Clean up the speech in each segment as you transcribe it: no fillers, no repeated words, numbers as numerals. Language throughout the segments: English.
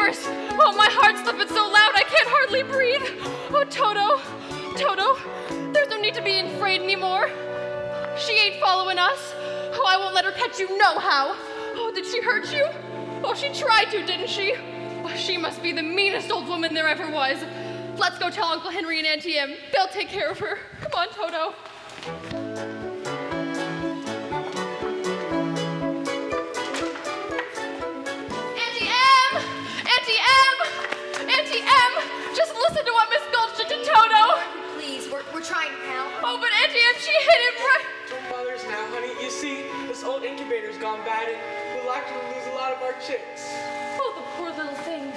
doors. Oh, my heart's thumping so loud I can't hardly breathe. Oh, Toto, there's no need to be afraid anymore. She ain't following us. Oh, I won't let her catch you no how. Oh, did she hurt you? Oh, she tried to, didn't she? Oh, she must be the meanest old woman there ever was. Let's go tell Uncle Henry and Auntie Em. They'll take care of her. Come on, Toto. Auntie Em! Auntie Em! Auntie Em! Just listen to what Miss Gulch did to Toto. Please, we're trying to help. Oh, but Auntie Em, she hit him right. Don't bother us now, honey. You see, this old incubator's gone bad and we'll likely lose a lot of our chicks. Oh, the poor little things.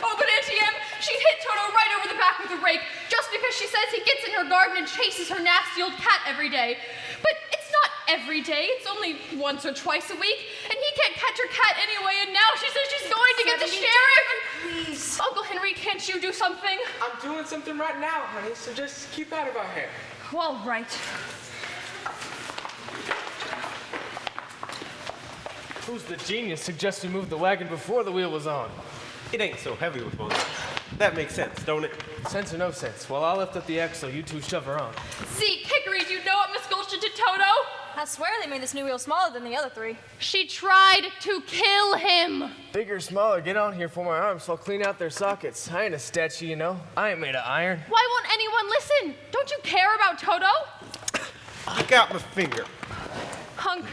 Oh, but Auntie Em, she hit Toto right over the back with a rake just because she says he gets in her garden and chases her nasty old cat every day. But it's not every day. It's only once or twice a week. And he can't catch her cat anyway, and now she says she's going to get the sheriff. Please. Uncle Henry, can't you do something? I'm doing something right now, honey, so just keep out of our hair. Well, right. Who's the genius suggests we move the wagon before the wheel was on? It ain't so heavy with one. That makes sense, don't it? Sense or no sense? Well, I'll lift up the axle, you two shove her on. Zeke, Hickory, do you know what Miss Gulch did to Toto? I swear they made this new wheel smaller than the other three. She tried to kill him. Bigger or smaller, get on here for my arms so I'll clean out their sockets. I ain't a statue, you know. I ain't made of iron. Why won't anyone listen? Don't you care about Toto? I got my finger. Hunk,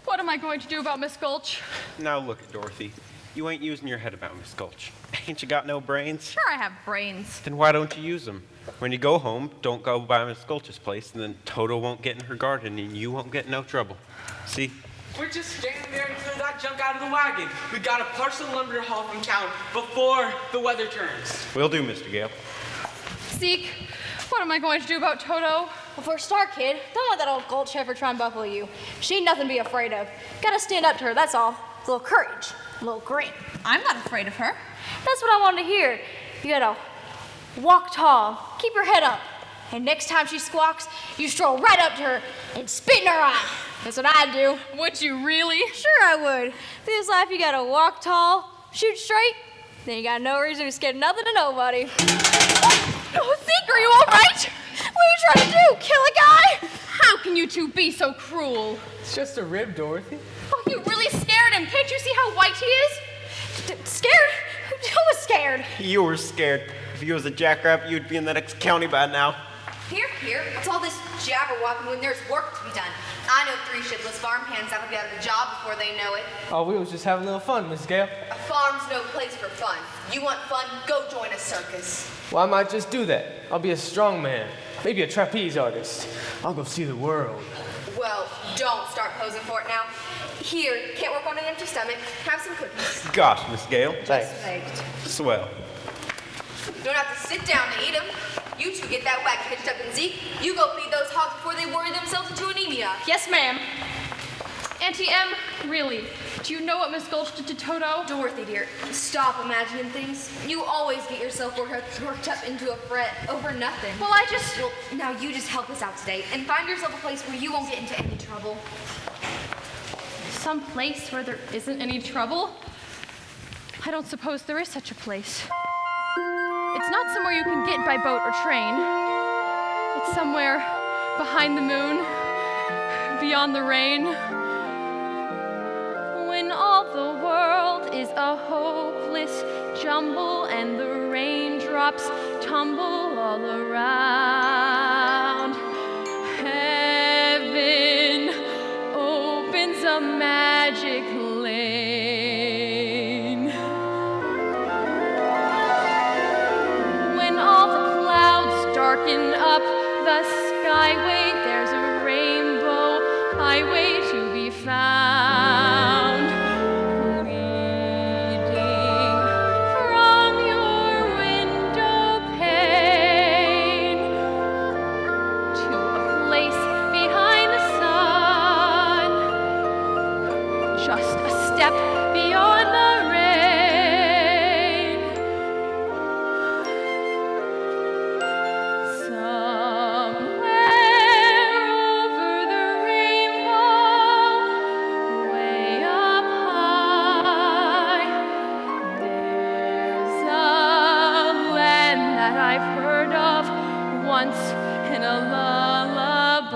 what am I going to do about Miss Gulch? Now look at Dorothy. You ain't using your head about Miss Gulch. Ain't you got no brains? Sure, I have brains. Then why don't you use them? When you go home, don't go by Miss Gulch's place, and then Toto won't get in her garden, and you won't get no trouble. See? We're just standing there to clear that junk out of the wagon. We got a parcel of lumber to haul from town before the weather turns. Will do, Mr. Gale. Zeke, what am I going to do about Toto? Well, for a start, kid, don't let that old Gulch ever try and buffalo you. She ain't nothing to be afraid of. Gotta stand up to her, that's all. A little courage, a little grit. I'm not afraid of her. That's what I wanted to hear. You gotta walk tall, keep your head up, and next time she squawks, you stroll right up to her and spit in her eye. That's what I do. Would you really? Sure I would. Through this life, you gotta walk tall, shoot straight, then you got no reason to be scared of nothing to nobody. Oh, Zeke, are you all right? What are you trying to do, kill a guy? How can you two be so cruel? It's just a rib, Dorothy. Oh, you really scared him. Can't you see how white he is? Scared? Who was scared? You were scared. If you was a jackrabbit, you'd be in the next county by now. Here, it's all this jabberwocky when there's work to be done. I know 3 shiftless farm hands that will be out of a job before they know it. Oh, we was just having a little fun, Miss Gale. A farm's no place for fun. You want fun, go join a circus. Well, I might just do that. I'll be a strong man. Maybe a trapeze artist. I'll go see the world. Well, don't start posing for it now. Here, can't work on an empty stomach. Have some cookies. Gosh, Miss Gale. Thanks. Baked. Swell. You don't have to sit down to eat them. You two get that wagon hitched up, and Zeke, you go feed those hogs before they worry themselves into anemia. Yes, ma'am. Auntie Em, really, do you know what Miss Gulch did to Toto? Dorothy, dear, stop imagining things. You always get yourself worked up into a fret over nothing. Well, Well, now you just help us out today and find yourself a place where you won't get into any trouble. some place where there isn't any trouble? I don't suppose there is such a place. It's not somewhere you can get by boat or train. It's somewhere behind the moon, beyond the rain. When all the world is a hopeless jumble and the raindrops tumble all around, heaven opens a magic lane. When all the clouds darken up the skyway, there's a rainbow highway to be found, leading from your window pane to a place behind the sun, just a step beyond the rain. Somewhere over the rainbow, once in a lullaby.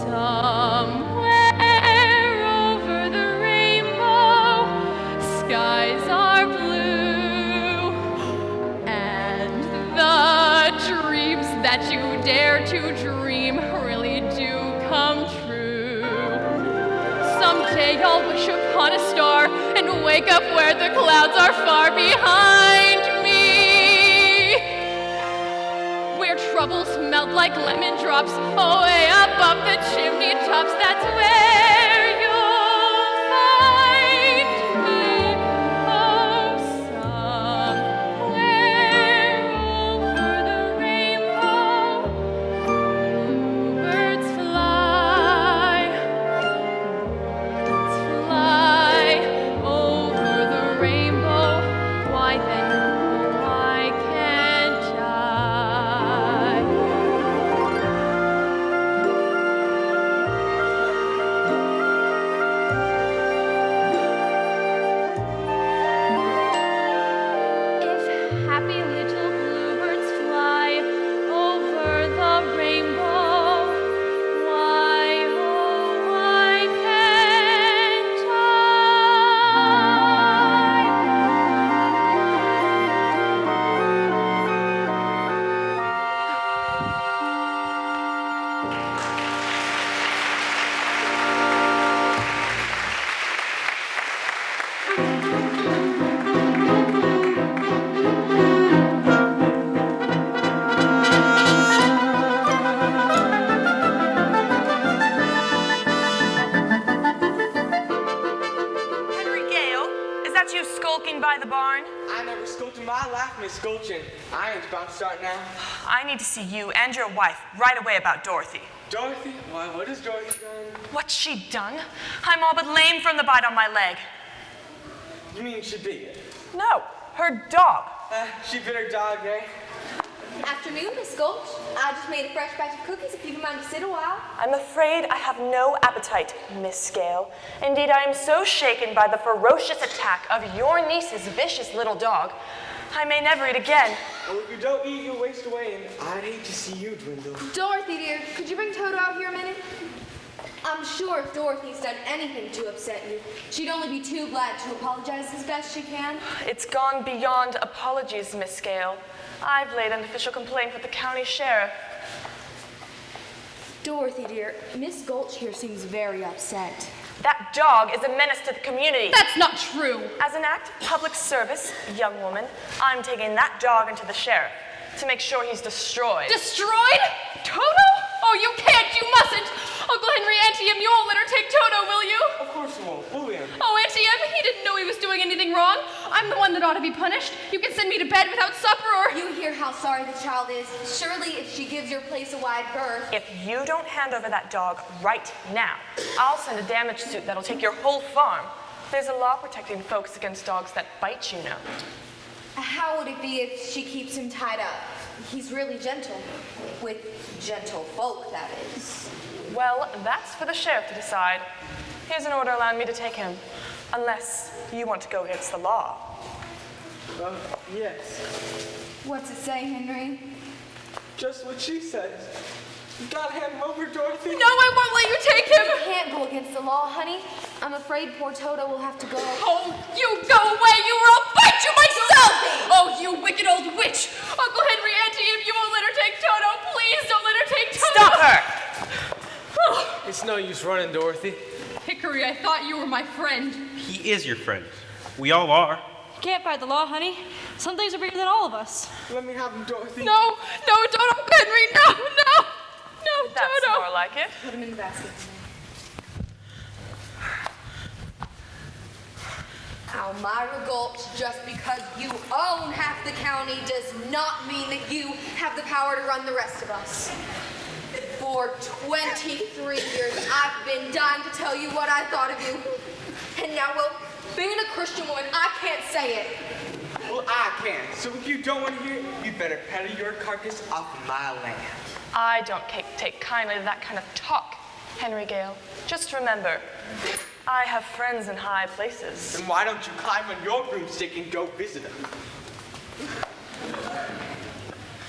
Somewhere over the rainbow, skies are blue, and the dreams that you dare to dream really do come true. Someday I'll wish upon a star and wake up where the clouds are far behind me, where troubles melt like lemon drops away above the chimney tops. That's where you'll find me. Oh, somewhere over the rainbow, birds fly over the rainbow. Why then, why can't I? If happy little bluebirds fly over the rainbow, why, oh, why can't I? Henry Gale, is that you skulking by the barn? I never scolded my life, Miss Gulchin. I ain't about to start now. I need to see you and your wife right away about Dorothy. Dorothy? Why, what has Dorothy done? What's she done? I'm all but lame from the bite on my leg. You mean she bit it? No, her dog. She bit her dog, eh? Afternoon, Miss Gulch. I just made a fresh batch of cookies if you don't mind to sit a while. I'm afraid I have no appetite, Miss Gale. Indeed, I am so shaken by the ferocious attack of your niece's vicious little dog, I may never eat again. Well, if you don't eat, you'll waste away, and I'd hate to see you dwindle. Dorothy, dear, could you bring Toto out here a minute? I'm sure if Dorothy's done anything to upset you, she'd only be too glad to apologize as best she can. It's gone beyond apologies, Miss Gale. I've laid an official complaint with the county sheriff. Dorothy, dear, Miss Gulch here seems very upset. That dog is a menace to the community. That's not true. As an act of public service, young woman, I'm taking that dog into the sheriff to make sure he's destroyed. Destroyed? Toto? Oh, you can't, you mustn't. Uncle Henry, Auntie Em, you won't let her take Toto, will you? Of course we won't. Will we, Em? Oh, Auntie Em, he didn't know he was doing anything wrong. I'm the one that ought to be punished. You can send me to bed without supper or... You hear how sorry the child is. Surely if she gives your place a wide berth. If you don't hand over that dog right now, I'll send a damage suit that'll take your whole farm. There's a law protecting folks against dogs that bite, you know. How would it be if she keeps him tied up? He's really gentle. With gentle folk, that is. Well, that's for the sheriff to decide. Here's an order allowing me to take him, unless you want to go against the law. Yes. What's it say, Henry? Just what she says. You gotta hand him over, Dorothy. No, I won't let you take him. You can't go against the law, honey. I'm afraid poor Toto will have to go. Oh, you go away, you or I'll bite you myself! Oh, you wicked old witch! Uncle Henry, Auntie Em, you won't let her take Toto. Please don't let her take Toto. Stop her! It's no use running, Dorothy. Hickory, I thought you were my friend. He is your friend. We all are. You can't fight the law, honey. Some things are bigger than all of us. Let me have him, Dorothy. No, don't, Uncle Henry, no. No, That's Toto. more like it. Put him in the basket. Now, Myra Gulch, just because you own half the county does not mean that you have the power to run the rest of us. For 23 years, I've been dying to tell you what I thought of you. And now, well, being a Christian woman, I can't say it. Well, I can. So if you don't want to hear it, you better pedal your carcass off my land. I don't take kindly to that kind of talk, Henry Gale. Just remember, I have friends in high places. Then why don't you climb on your broomstick and go visit them?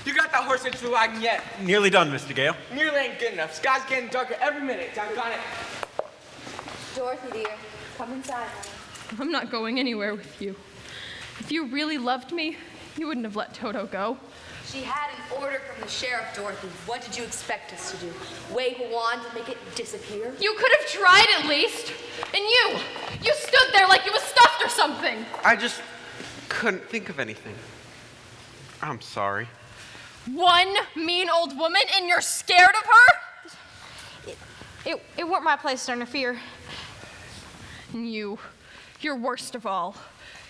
You horse into the wagon yet. Nearly done, Mr. Gale. Nearly ain't good enough. Sky's getting darker every minute. Doggone it. Dorothy, dear, come inside. I'm not going anywhere with you. If you really loved me, you wouldn't have let Toto go. She had an order from the sheriff, Dorothy. What did you expect us to do? Wave a wand and make it disappear? You could have tried at least. And you stood there like you was stuffed or something. I just couldn't think of anything. I'm sorry. One mean old woman and you're scared of her? It weren't my place to interfere. And you're worst of all.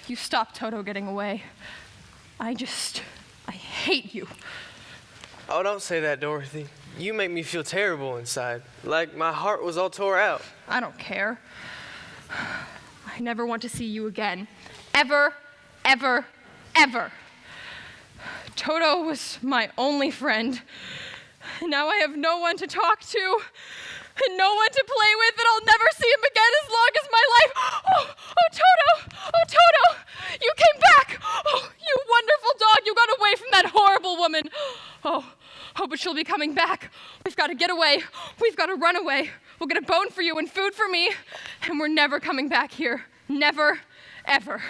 You stopped Toto getting away. I hate you. Oh, don't say that, Dorothy. You make me feel terrible inside, like my heart was all tore out. I don't care. I never want to see you again. Ever, ever, ever. Toto was my only friend. Now I have no one to talk to and no one to play with, and I'll never see him again as long as my life. Oh, Toto! Oh, Toto! You came back! Oh, you wonderful dog! You got away from that horrible woman. Oh, but she'll be coming back. We've got to get away. We've got to run away. We'll get a bone for you and food for me, and we're never coming back here. Never, ever.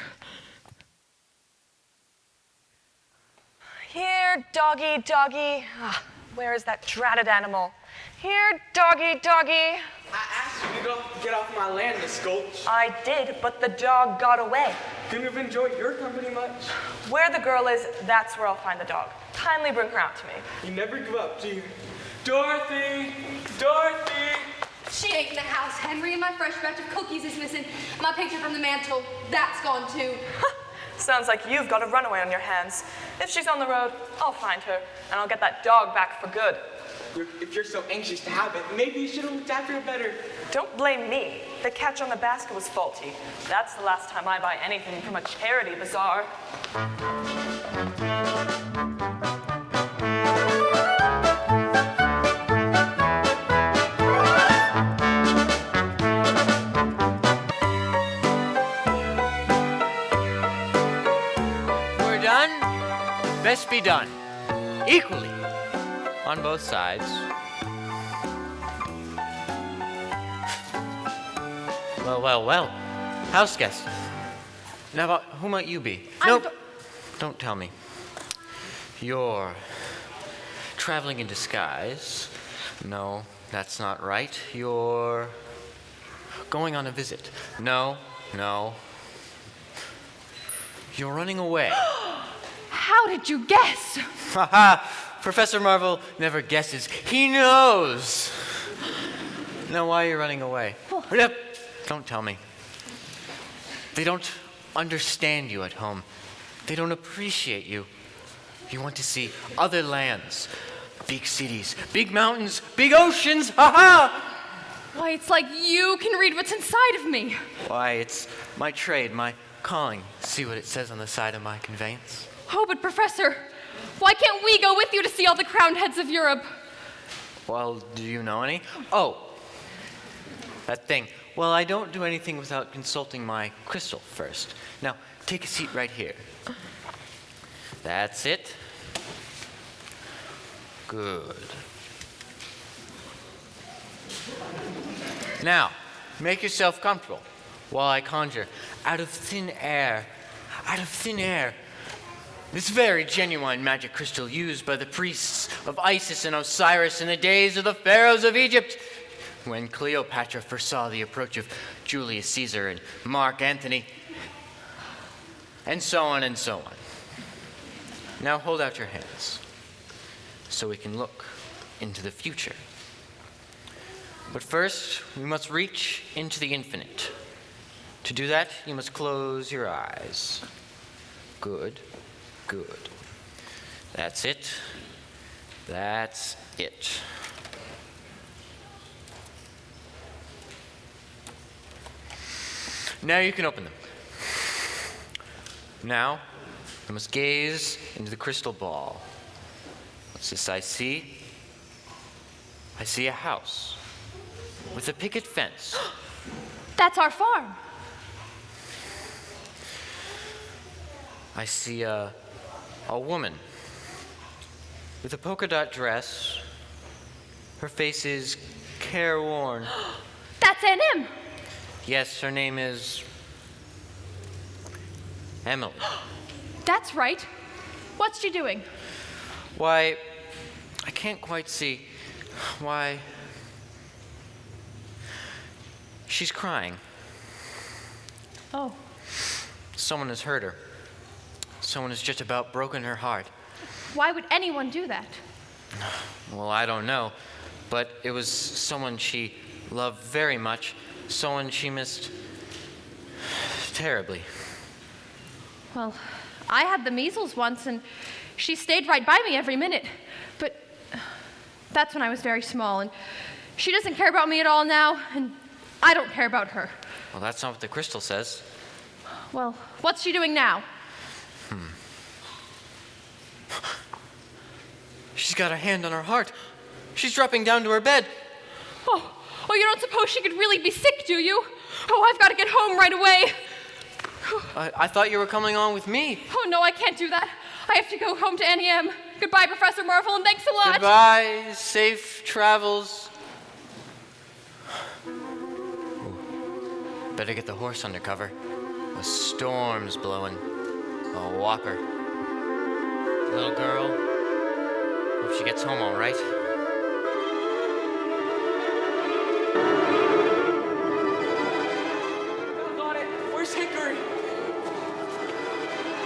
Here, doggy, doggy. Ah, where is that dratted animal? Here, doggy, doggy. I asked you to go get off my land, Miss Gulch. I did, but the dog got away. Couldn't have enjoyed your company much. Where the girl is, that's where I'll find the dog. Kindly bring her out to me. You never give up, do you? Dorothy! Dorothy! She ain't in the house, Henry, and my fresh batch of cookies is missing. My picture from the mantle, that's gone too. Sounds like you've got a runaway on your hands. If she's on the road, I'll find her, and I'll get that dog back for good. If you're so anxious to have it, maybe you should have looked after it better. Don't blame me. The catch on the basket was faulty. That's the last time I buy anything from a charity bazaar. We're done. Best be done. Equally. On both sides. Well. House guest. Now, who might you be? Nope. Don't tell me. You're traveling in disguise. No, that's not right. You're going on a visit. No. You're running away. How did you guess? Haha! Professor Marvel never guesses. He knows! Now, why are you running away? Don't tell me. They don't understand you at home. They don't appreciate you. You want to see other lands, big cities, big mountains, big oceans. Ha-ha! Why, it's like you can read what's inside of me. Why, it's my trade, my calling. See what it says on the side of my conveyance? Oh, but Professor, why can't we go with you to see all the crowned heads of Europe? Well, do you know any? Oh, that thing. Well, I don't do anything without consulting my crystal first. Now, take a seat right here. That's it. Good. Now, make yourself comfortable while I conjure out of thin air, this very genuine magic crystal used by the priests of Isis and Osiris in the days of the pharaohs of Egypt, when Cleopatra foresaw the approach of Julius Caesar and Mark Antony, and so on and so on. Now hold out your hands so we can look into the future. But first, we must reach into the infinite. To do that, you must close your eyes. Good. That's it. Now you can open them. Now, I must gaze into the crystal ball. What's this I see? I see a house with a picket fence. That's our farm. I see a woman with a polka dot dress. Her face is careworn. That's Aunt Em. Yes, her name is Emily. That's right. What's she doing? Why, I can't quite see. Why, she's crying. Oh. Someone has hurt her. Someone has just about broken her heart. Why would anyone do that? Well, I don't know, but it was someone she loved very much, someone she missed terribly. Well, I had the measles once, and she stayed right by me every minute. But that's when I was very small, and she doesn't care about me at all now, and I don't care about her. Well, that's not what the crystal says. Well, what's she doing now? She's got her hand on her heart. She's dropping down to her bed. Oh, you don't suppose she could really be sick, do you? Oh, I've got to get home right away. I thought you were coming on with me. Oh, no, I can't do that. I have to go home to Annie M. Goodbye, Professor Marvel, and thanks a lot. Goodbye, safe travels. Ooh, better get the horse under cover. A storm's blowing. A whopper. Little girl, hope she gets home all right. Got it. Where's Hickory?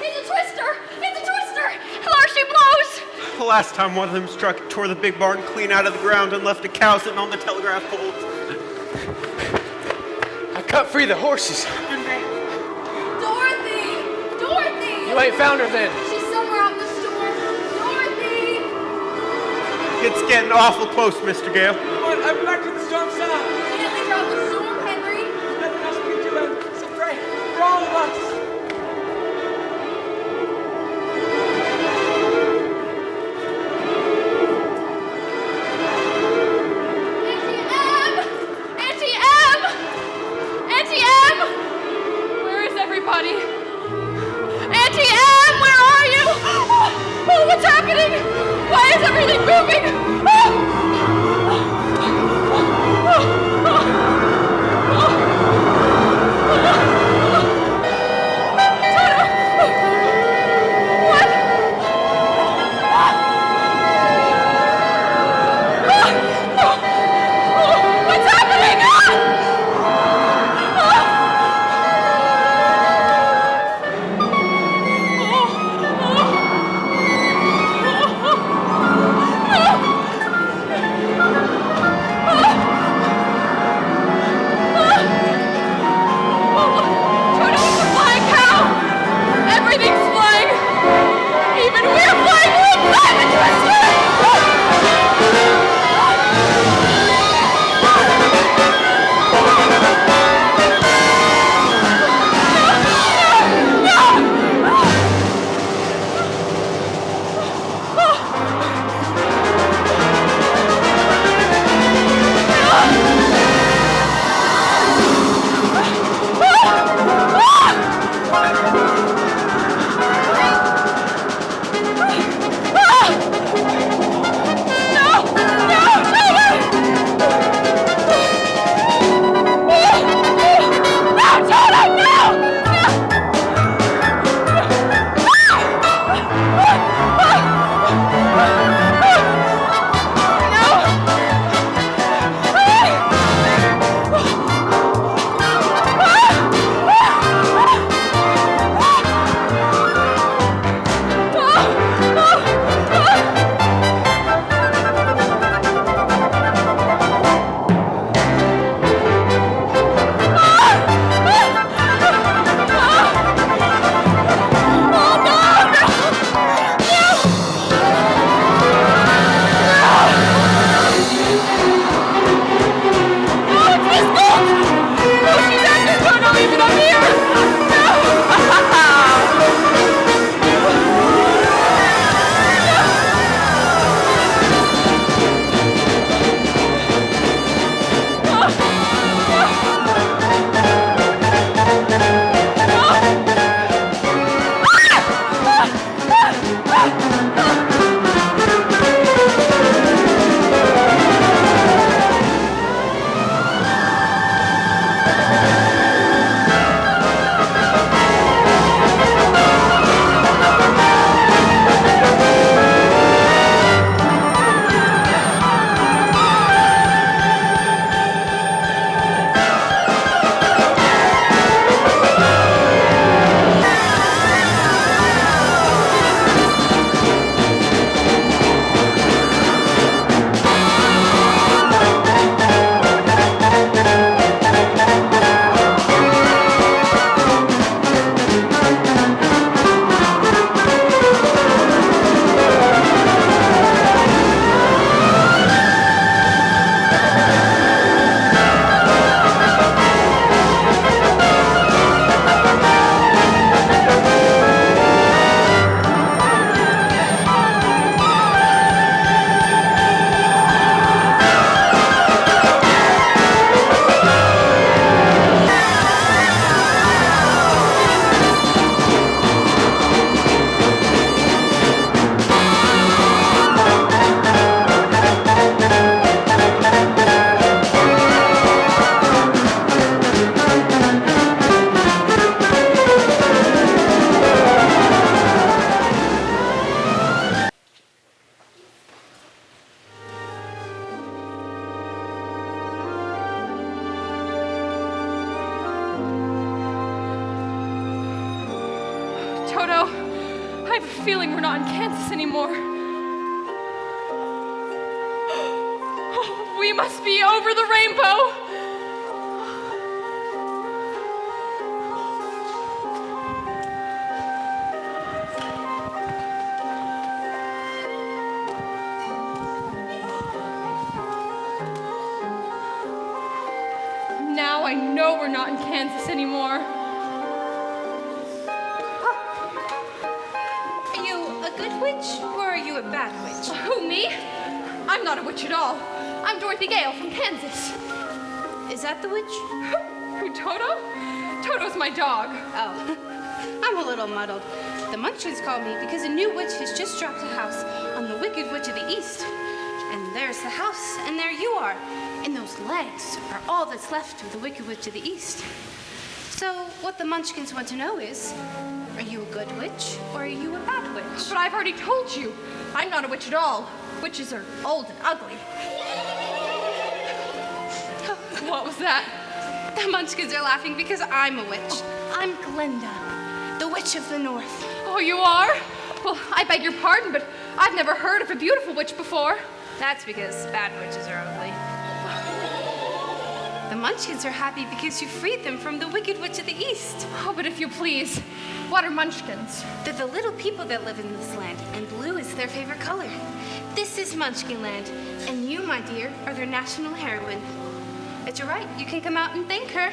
It's a twister! It's a twister! There she blows! The last time one of them struck, it tore the big barn clean out of the ground and left a cow sitting on the telegraph poles. I cut free the horses. Dorothy! Dorothy! You ain't found her then. She's somewhere out in the storm. Dorothy! It's getting awful close, Mr. Gale. Come on, I'm back to the storm side. Can't leave her out in the storm, Henry. There's nothing else we can do, so pray for all of us. Auntie M! Auntie M! Where is everybody? Auntie M, where are you? Oh, what's happening? Why is everything moving? Toto. I have a feeling we're not in Kansas anymore. We must be over the rainbow. Now I know we're not in Kansas anymore. Are you a good witch or are you a bad witch? Who, me? I'm not a witch at all. I'm Dorothy Gale from Kansas. Is that the witch? Who, Toto? Toto's my dog. Oh, I'm a little muddled. The Munchkins called me because a new witch has just dropped a house on the Wicked Witch of the East. And there's the house, and there you are. And those legs are all that's left of the Wicked Witch of the East. So what the Munchkins want to know is, are you a good witch or are you a bad witch? But I've already told you, I'm not a witch at all. Witches are old and ugly. What was that? The Munchkins are laughing because I'm a witch. I'm Glinda, the Witch of the North. Oh, you are? Well, I beg your pardon, but I've never heard of a beautiful witch before. That's because bad witches are ugly. The Munchkins are happy because you freed them from the Wicked Witch of the East. Oh, but if you please, what are Munchkins? They're the little people that live in this land, and blue is their favorite color. This is Munchkinland, and you, my dear, are their national heroine. But you're right, you can come out and thank her.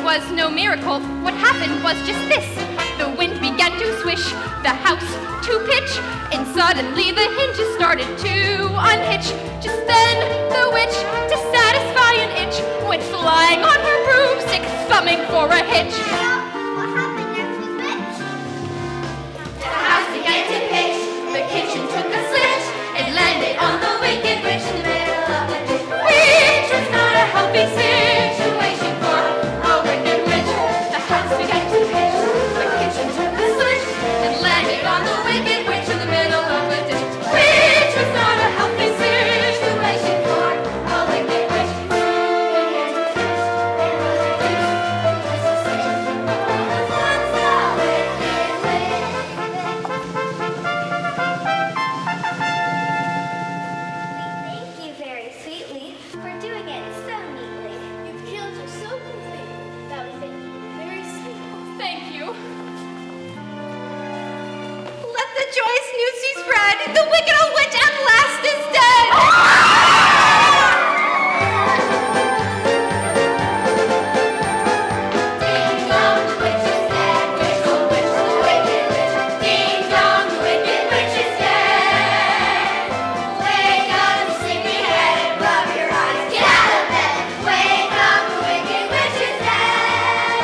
Was no miracle. What happened was just this. The wind began to swish, the house to pitch, and suddenly the hinges started to unhitch. Just then, the witch, to satisfy an itch, went flying on her broomstick, thumbing for a hitch. What happened next was bitch? The house began to pitch, the kitchen took a switch, it landed on the wicked witch in the middle of the ditch. Which was not a healthy situation for a wicked witch. The house began to pitch, the kitchen took a switch, it landed on the wicked witch in the middle of the ditch. Which was not a healthy situation for a wicked witch. Thank you very sweetly for doing it so neatly. You've killed her so completely. That was very sweet. Thank you. Let the joyous news be spread. The wicked old witch at last is dead. Ding dong, the witch is dead. Witch, oh witch, the wicked witch. Ding dong, the wicked witch is dead. Wake up, you sleepy head, rub your eyes, get out of bed. Wake up, the wicked witch is dead.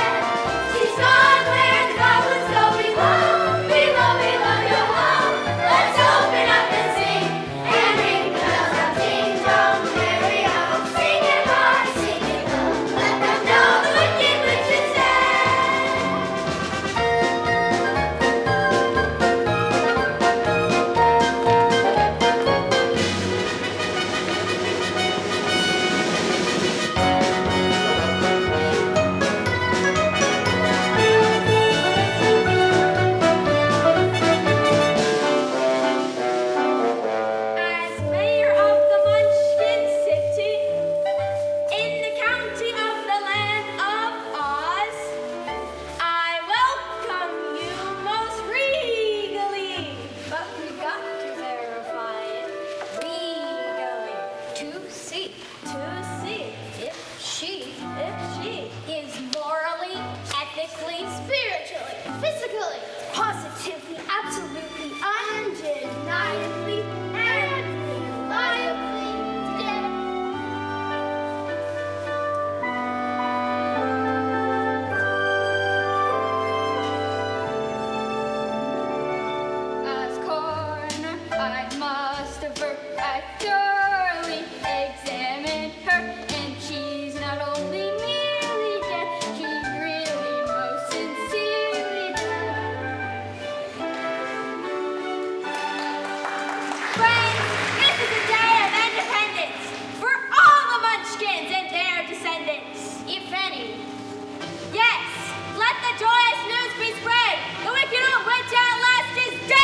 She's gone where the goblins go below, below, below your home. Let's open up and sing and ring I thoroughly examined her, and she's not only merely dead, she's really most sincerely dead. Friends, this is a day of independence for all the Munchkins and their descendants, if any. Yes, let the joyous news be spread. The wicked old witch at last is dead!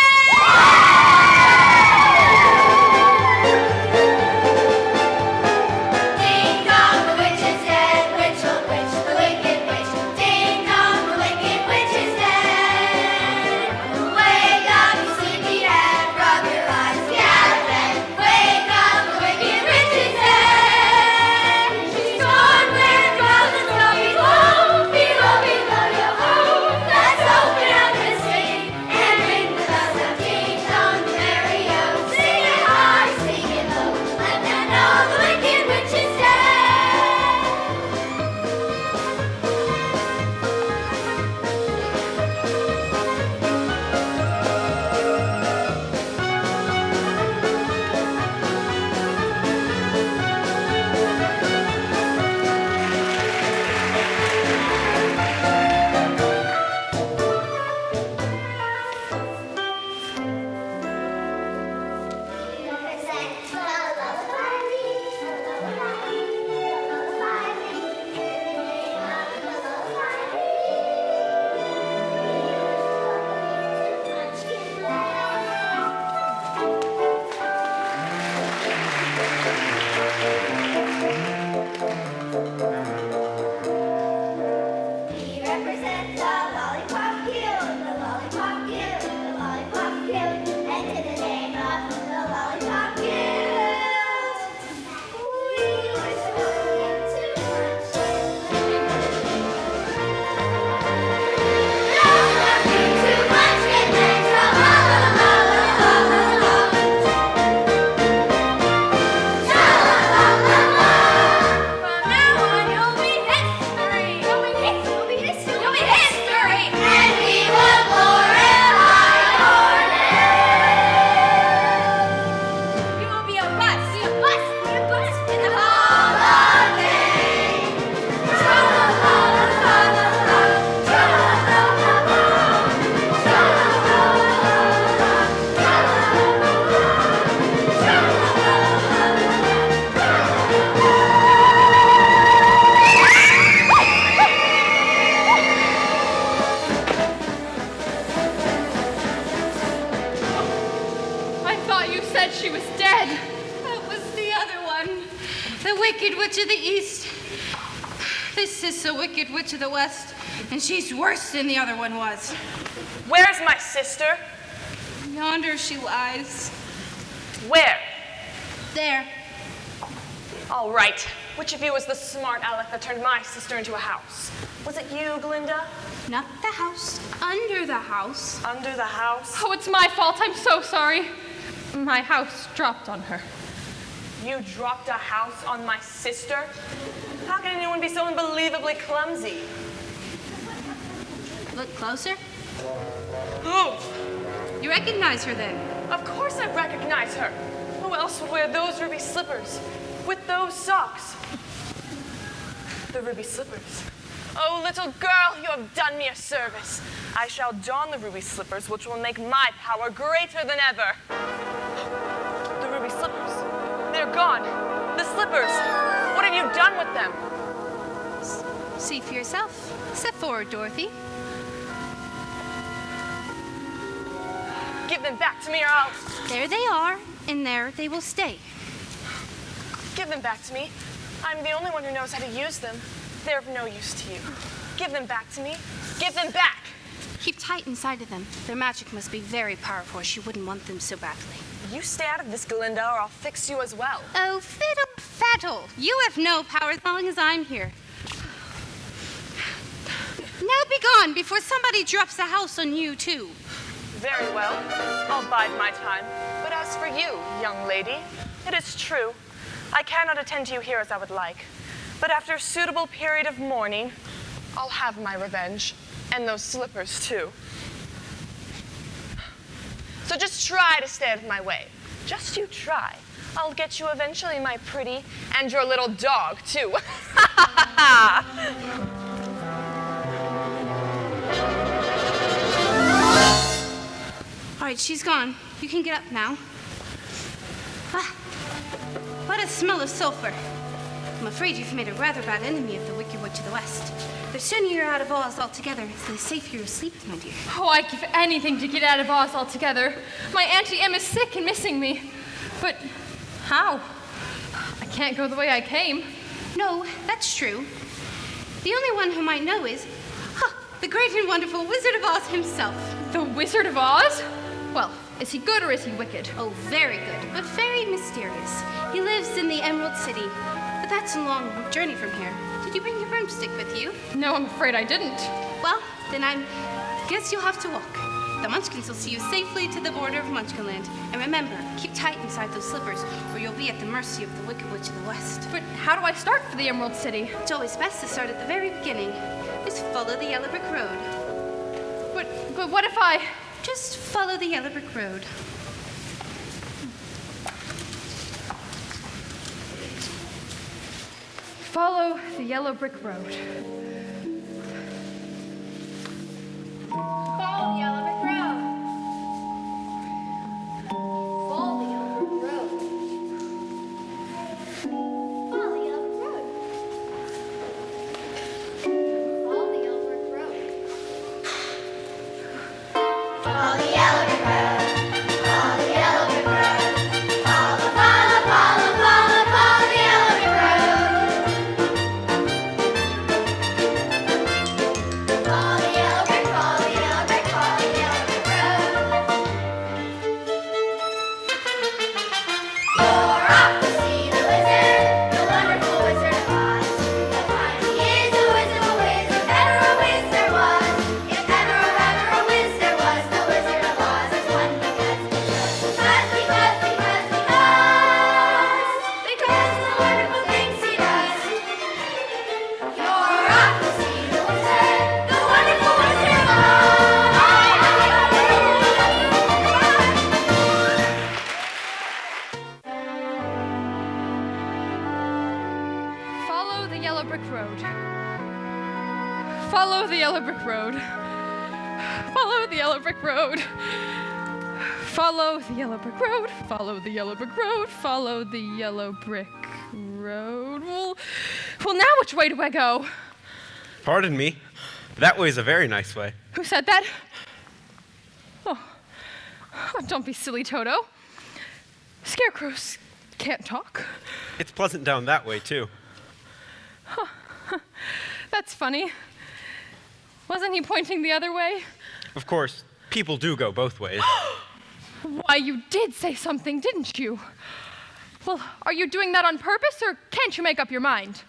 Ding dong, the witch is dead. Witch, old witch, the wicked witch. Ding dong, the wicked witch is dead. Wake up, you sleepyhead, rub your eyes, get out of bed. Wake up, the wicked witch is dead. She's gone where dwells the snow below, below, below your home. Let's open up and sing and ring the bells of ding dong, merry-o. Sing it high, sing it low. Let them know the wicked witch is dead. We represent the Lollipop Guild, the Lollipop Guild, the Lollipop Guild, and in the name of the Lollipop Guild, we wish welcome to Munchkinland. Welcome to Munchkinland, tra-la-la-la-la-la-la-la. From now on, you'll be history. You'll be history. You'll be history. And we will glorify your name. You will be a bust. Be a bust. Be a bust in the Hall of Fame. Tra-la-la-la-la-la-la. Tra-la-la-la-la. I thought you said she was dead. That was the other one. The Wicked Witch of the East. This is the Wicked Witch of the West, and she's worse than the other one was. Where's my sister? Yonder she lies. Where? There. All right. Which of you was the smart aleck that turned my sister into a house? Was it you, Glinda? Not the house, under the house. Under the house? Oh, it's my fault. I'm so sorry. My house dropped on her. You dropped a house on my sister? How can anyone be so unbelievably clumsy? Look closer. Who? You recognize her then? Of course I recognize her. Who else would wear those ruby slippers with those socks? The ruby slippers. Oh, little girl, you have done me a service. I shall don the ruby slippers, which will make my power greater than ever. The ruby slippers. They're gone. The slippers. What have you done with them? See for yourself. Step forward, Dorothy. Give them back to me or I'll... There they are, and there they will stay. Give them back to me. I'm the only one who knows how to use them. They're of no use to you. Give them back to me. Give them back! Keep tight inside of them. Their magic must be very powerful, or she wouldn't want them so badly. You stay out of this, Glinda, or I'll fix you as well. Oh, fiddle faddle. You have no power as long as I'm here. Now be gone before somebody drops a house on you, too. Very well. I'll bide my time. But as for you, young lady, it is true. I cannot attend to you here as I would like. But after a suitable period of mourning, I'll have my revenge. And those slippers, too. So just try to stay out of my way. Just you try. I'll get you eventually, my pretty, and your little dog, too. All right, she's gone. You can get up now. Ah, what a smell of sulfur. I'm afraid you've made a rather bad enemy of the Wicked Witch of the West. The sooner you're out of Oz altogether, the safer you'll sleep, my dear. Oh, I'd give anything to get out of Oz altogether. My Auntie Em is sick and missing me. But how? I can't go the way I came. No, that's true. The only one who might know is, the great and wonderful Wizard of Oz himself. The Wizard of Oz? Well, is he good or is he wicked? Oh, very good, but very mysterious. He lives in the Emerald City, but that's a long journey from here. Did you bring your broomstick with you? No, I'm afraid I didn't. Well, then I guess you'll have to walk. The Munchkins will see you safely to the border of Munchkinland. And remember, keep tight inside those slippers, or you'll be at the mercy of the Wicked Witch of the West. But how do I start for the Emerald City? It's always best to start at the very beginning. Just follow the yellow brick road. But what if I... Just follow the yellow brick road. Follow the yellow brick road. Follow the yellow brick road. Follow the yellow brick road. Follow the yellow brick road. Follow the yellow brick road. Follow the yellow brick road. Follow the yellow brick road. Follow, follow, follow, follow, follow the yellow brick road. Follow the yellow brick, follow the yellow brick, follow the yellow brick road. You're off to see the wizard, the wonderful Wizard of Oz. You'll find he is a wizard, a whiz, if ever a whiz there was. If ever a whiz there was, the Wizard of Oz is one because of the wonderful things he does. You're off to see the wizard, the wonderful Wizard of Oz. Follow the yellow brick road. Follow the yellow brick road. Follow the yellow brick road. Follow the yellow brick road. Follow the yellow brick road. Follow the yellow brick road. Well, now which way do I go? Pardon me. That way's a very nice way. Who said that? Oh, don't be silly, Toto. Scarecrows can't talk. It's pleasant down that way, too. That's funny. Wasn't he pointing the other way? Of course, people do go both ways. Why, you did say something, didn't you? Well, are you doing that on purpose, or can't you make up your mind?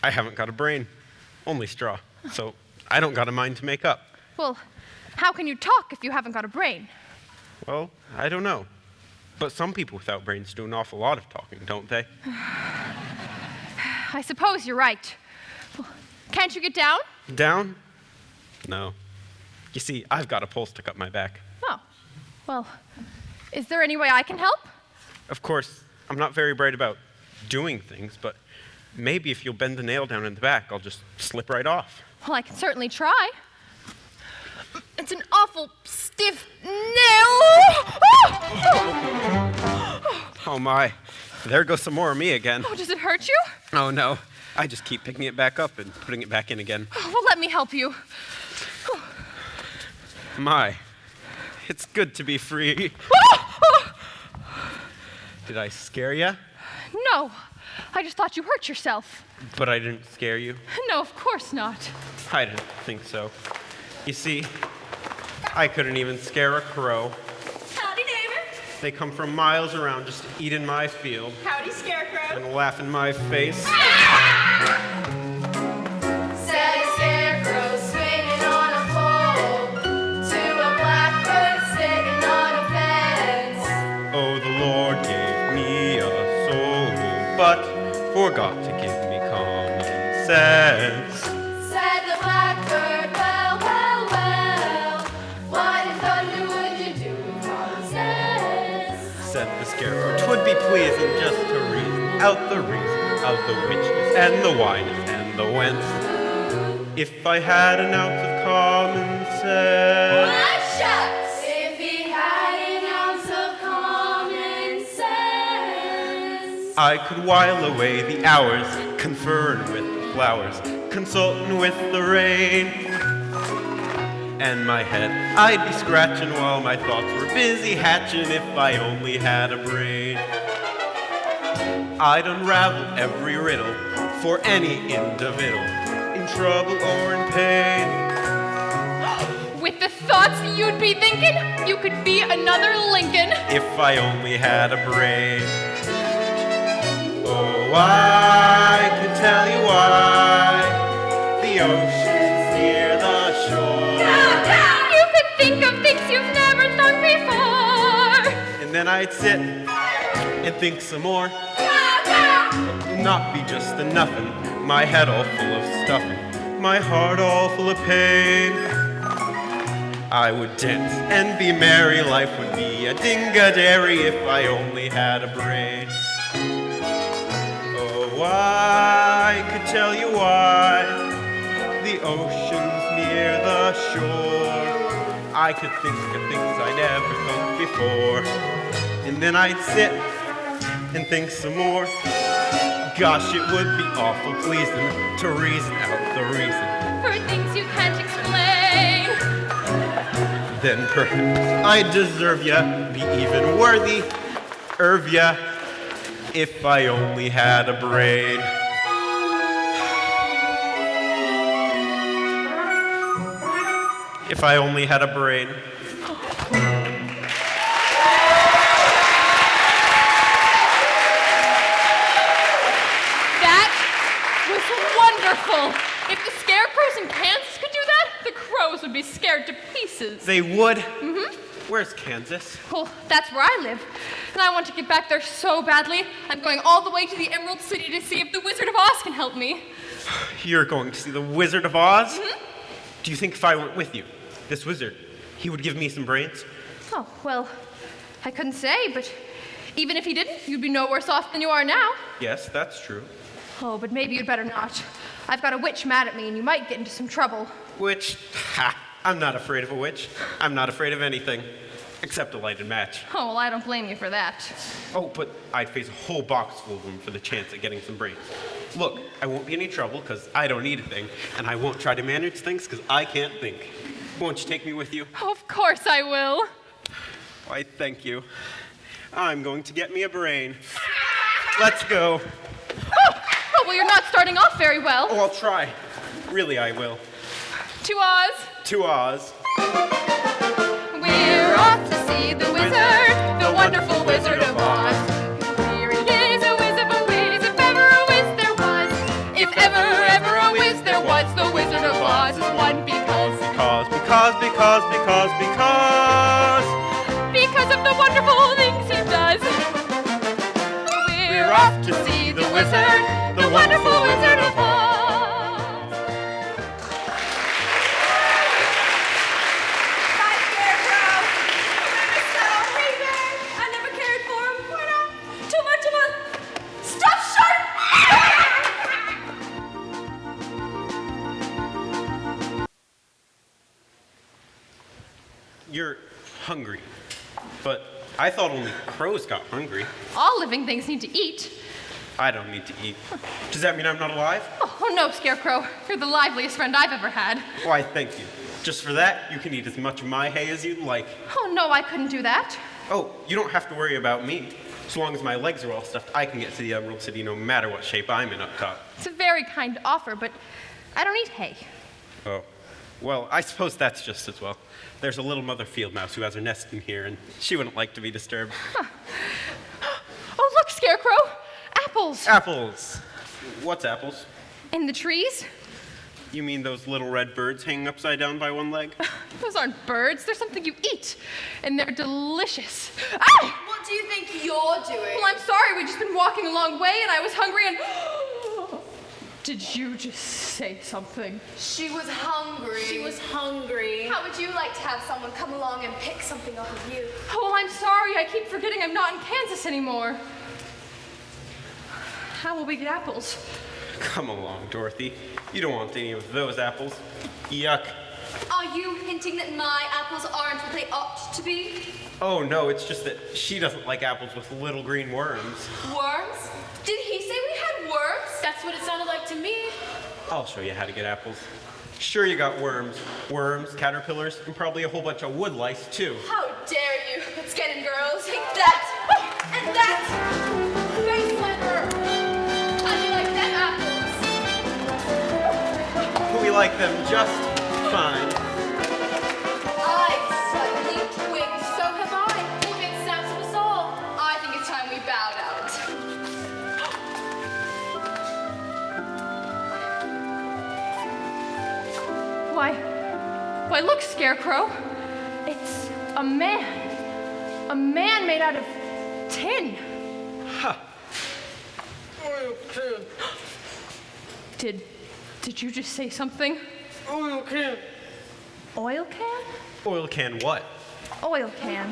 I haven't got a brain, only straw, so I don't got a mind to make up. Well, how can you talk if you haven't got a brain? Well, I don't know. But some people without brains do an awful lot of talking, don't they? I suppose you're right. Well, can't you get down? Down? No. You see, I've got a pole stuck up my back. Oh, well, is there any way I can help? Of course, I'm not very bright about doing things, but maybe if you'll bend the nail down in the back, I'll just slip right off. Well, I can certainly try. It's an awful stiff nail. Oh my, there goes some more of me again. Oh, does it hurt you? Oh no, I just keep picking it back up and putting it back in again. Oh, well, let me help you. My, it's good to be free. Did I scare ya? No, I just thought you hurt yourself. But I didn't scare you? No, of course not. I didn't think so. You see, I couldn't even scare a crow. Howdy, neighbor. They come from miles around just to eat in my field Howdy, Scarecrow. and laugh in my face. Said a scarecrow swinging on a pole to a blackbird sitting on a fence. Oh, the Lord gave me a soul, but forgot to give me common sense. Said the blackbird, well, well, well, what in thunder would you do with common sense? said the Scarecrow, 'twould be pleasing just to reason out the reason of the whichness and the whyness and the whence. If I had an ounce of common sense. My shucks! If he had an ounce of common sense, I could while away the hours, conferring with the flowers, consulting with the rain. And my head I'd be scratching while my thoughts were busy hatching if I only had a brain. I'd unravel every riddle for any individual in trouble or in pain. With the thoughts you'd be thinking, you could be another Lincoln. If I only had a brain. Oh, I could tell you why the ocean's near the shore. You could think of things you've never thought before. And then I'd sit and think some more. Not be just a nothing, my head all full of stuffing, my heart all full of pain. I would dance and be merry, life would be a dingadary if I only had a brain. Oh, I could tell you why the ocean's near the shore. I could think of things I never thought before. And then I'd sit and think some more. Gosh, it would be awful pleasing to reason out the reason For things you can't explain. Then perhaps I deserve ya, be even worthy, ya, if I only had a brain. If I only had a brain. Wonderful! If the scarecrows in Kansas could do that, the crows would be scared to pieces. They would? Mm-hmm. Where's Kansas? Well, that's where I live. And I want to get back there so badly. I'm going all the way to the Emerald City to see if the Wizard of Oz can help me. You're going to see the Wizard of Oz? Mm-hmm. Do you think if I went with you, this wizard, he would give me some brains? Oh, well, I couldn't say, but even if he didn't, you'd be no worse off than you are now. Yes, that's true. Oh, but maybe you'd better not. I've got a witch mad at me, and you might get into some trouble. Witch? Ha! I'm not afraid of a witch. I'm not afraid of anything, except a lighted match. Oh, well, I don't blame you for that. Oh, but I'd face a whole box full of them for the chance at getting some brains. Look, I won't be any trouble, because I don't need a thing, and I won't try to manage things, because I can't think. Won't you take me with you? Oh, of course I will. Why, thank you. I'm going to get me a brain. Let's go. Oh, well, you're not starting off very well. Oh, I'll try. Really, I will. To Oz. To Oz. We're off to see the wizard, the wonderful Wizard of Oz. Here he is, a whiz of a whiz, if ever a whiz there was. If ever a whiz there was, the Wizard of Oz is one because of the wonderful things he does. We're off to see the wizard, the wonderful Wizard of Oz. Bye, Scarecrow. So Raven, I never cared for him. Why not? Too much of a stuffed shark. You're hungry, but I thought only crows got hungry. All living things need to eat. I don't need to eat. Does that mean I'm not alive? Oh, no, Scarecrow. You're the liveliest friend I've ever had. Why, thank you. Just for that, you can eat as much of my hay as you'd like. Oh, no, I couldn't do that. Oh, you don't have to worry about me. So long as my legs are all stuffed, I can get to the Emerald City no matter what shape I'm in up top. It's a very kind offer, but I don't eat hay. Oh, well, I suppose that's just as well. There's a little mother field mouse who has her nest in here, and she wouldn't like to be disturbed. Huh. Oh, look, Scarecrow! Apples! Apples! What's apples? In the trees? You mean those little red birds hanging upside down by one leg? Those aren't birds. They're something you eat. And they're delicious. Ah! What do you think you're doing? Well, I'm sorry. We've just been walking a long way, and I was hungry, and... Did you just say something? She was hungry. She was hungry. How would you like to have someone come along and pick something off of you? Oh, well, I'm sorry. I keep forgetting I'm not in Kansas anymore. How will we get apples? Come along, Dorothy. You don't want any of those apples. Yuck. Are you hinting that my apples aren't what they ought to be? Oh no, it's just that she doesn't like apples with little green worms. Worms? Did he say we had worms? That's what it sounded like to me. I'll show you how to get apples. Sure, you got worms, caterpillars, and probably a whole bunch of wood lice too. How dare you? Let's get in, girls. Take that! And that! Face sliver! How do you like them apples? We like them just fine. I've suddenly twigged, so have I. We'll get snaps of us all. I think it's time we bowed out. Why look, Scarecrow. It's a man. A man made out of tin. Ha! Did you just say something? Oil can. Oil can? Oil can what? Oil can.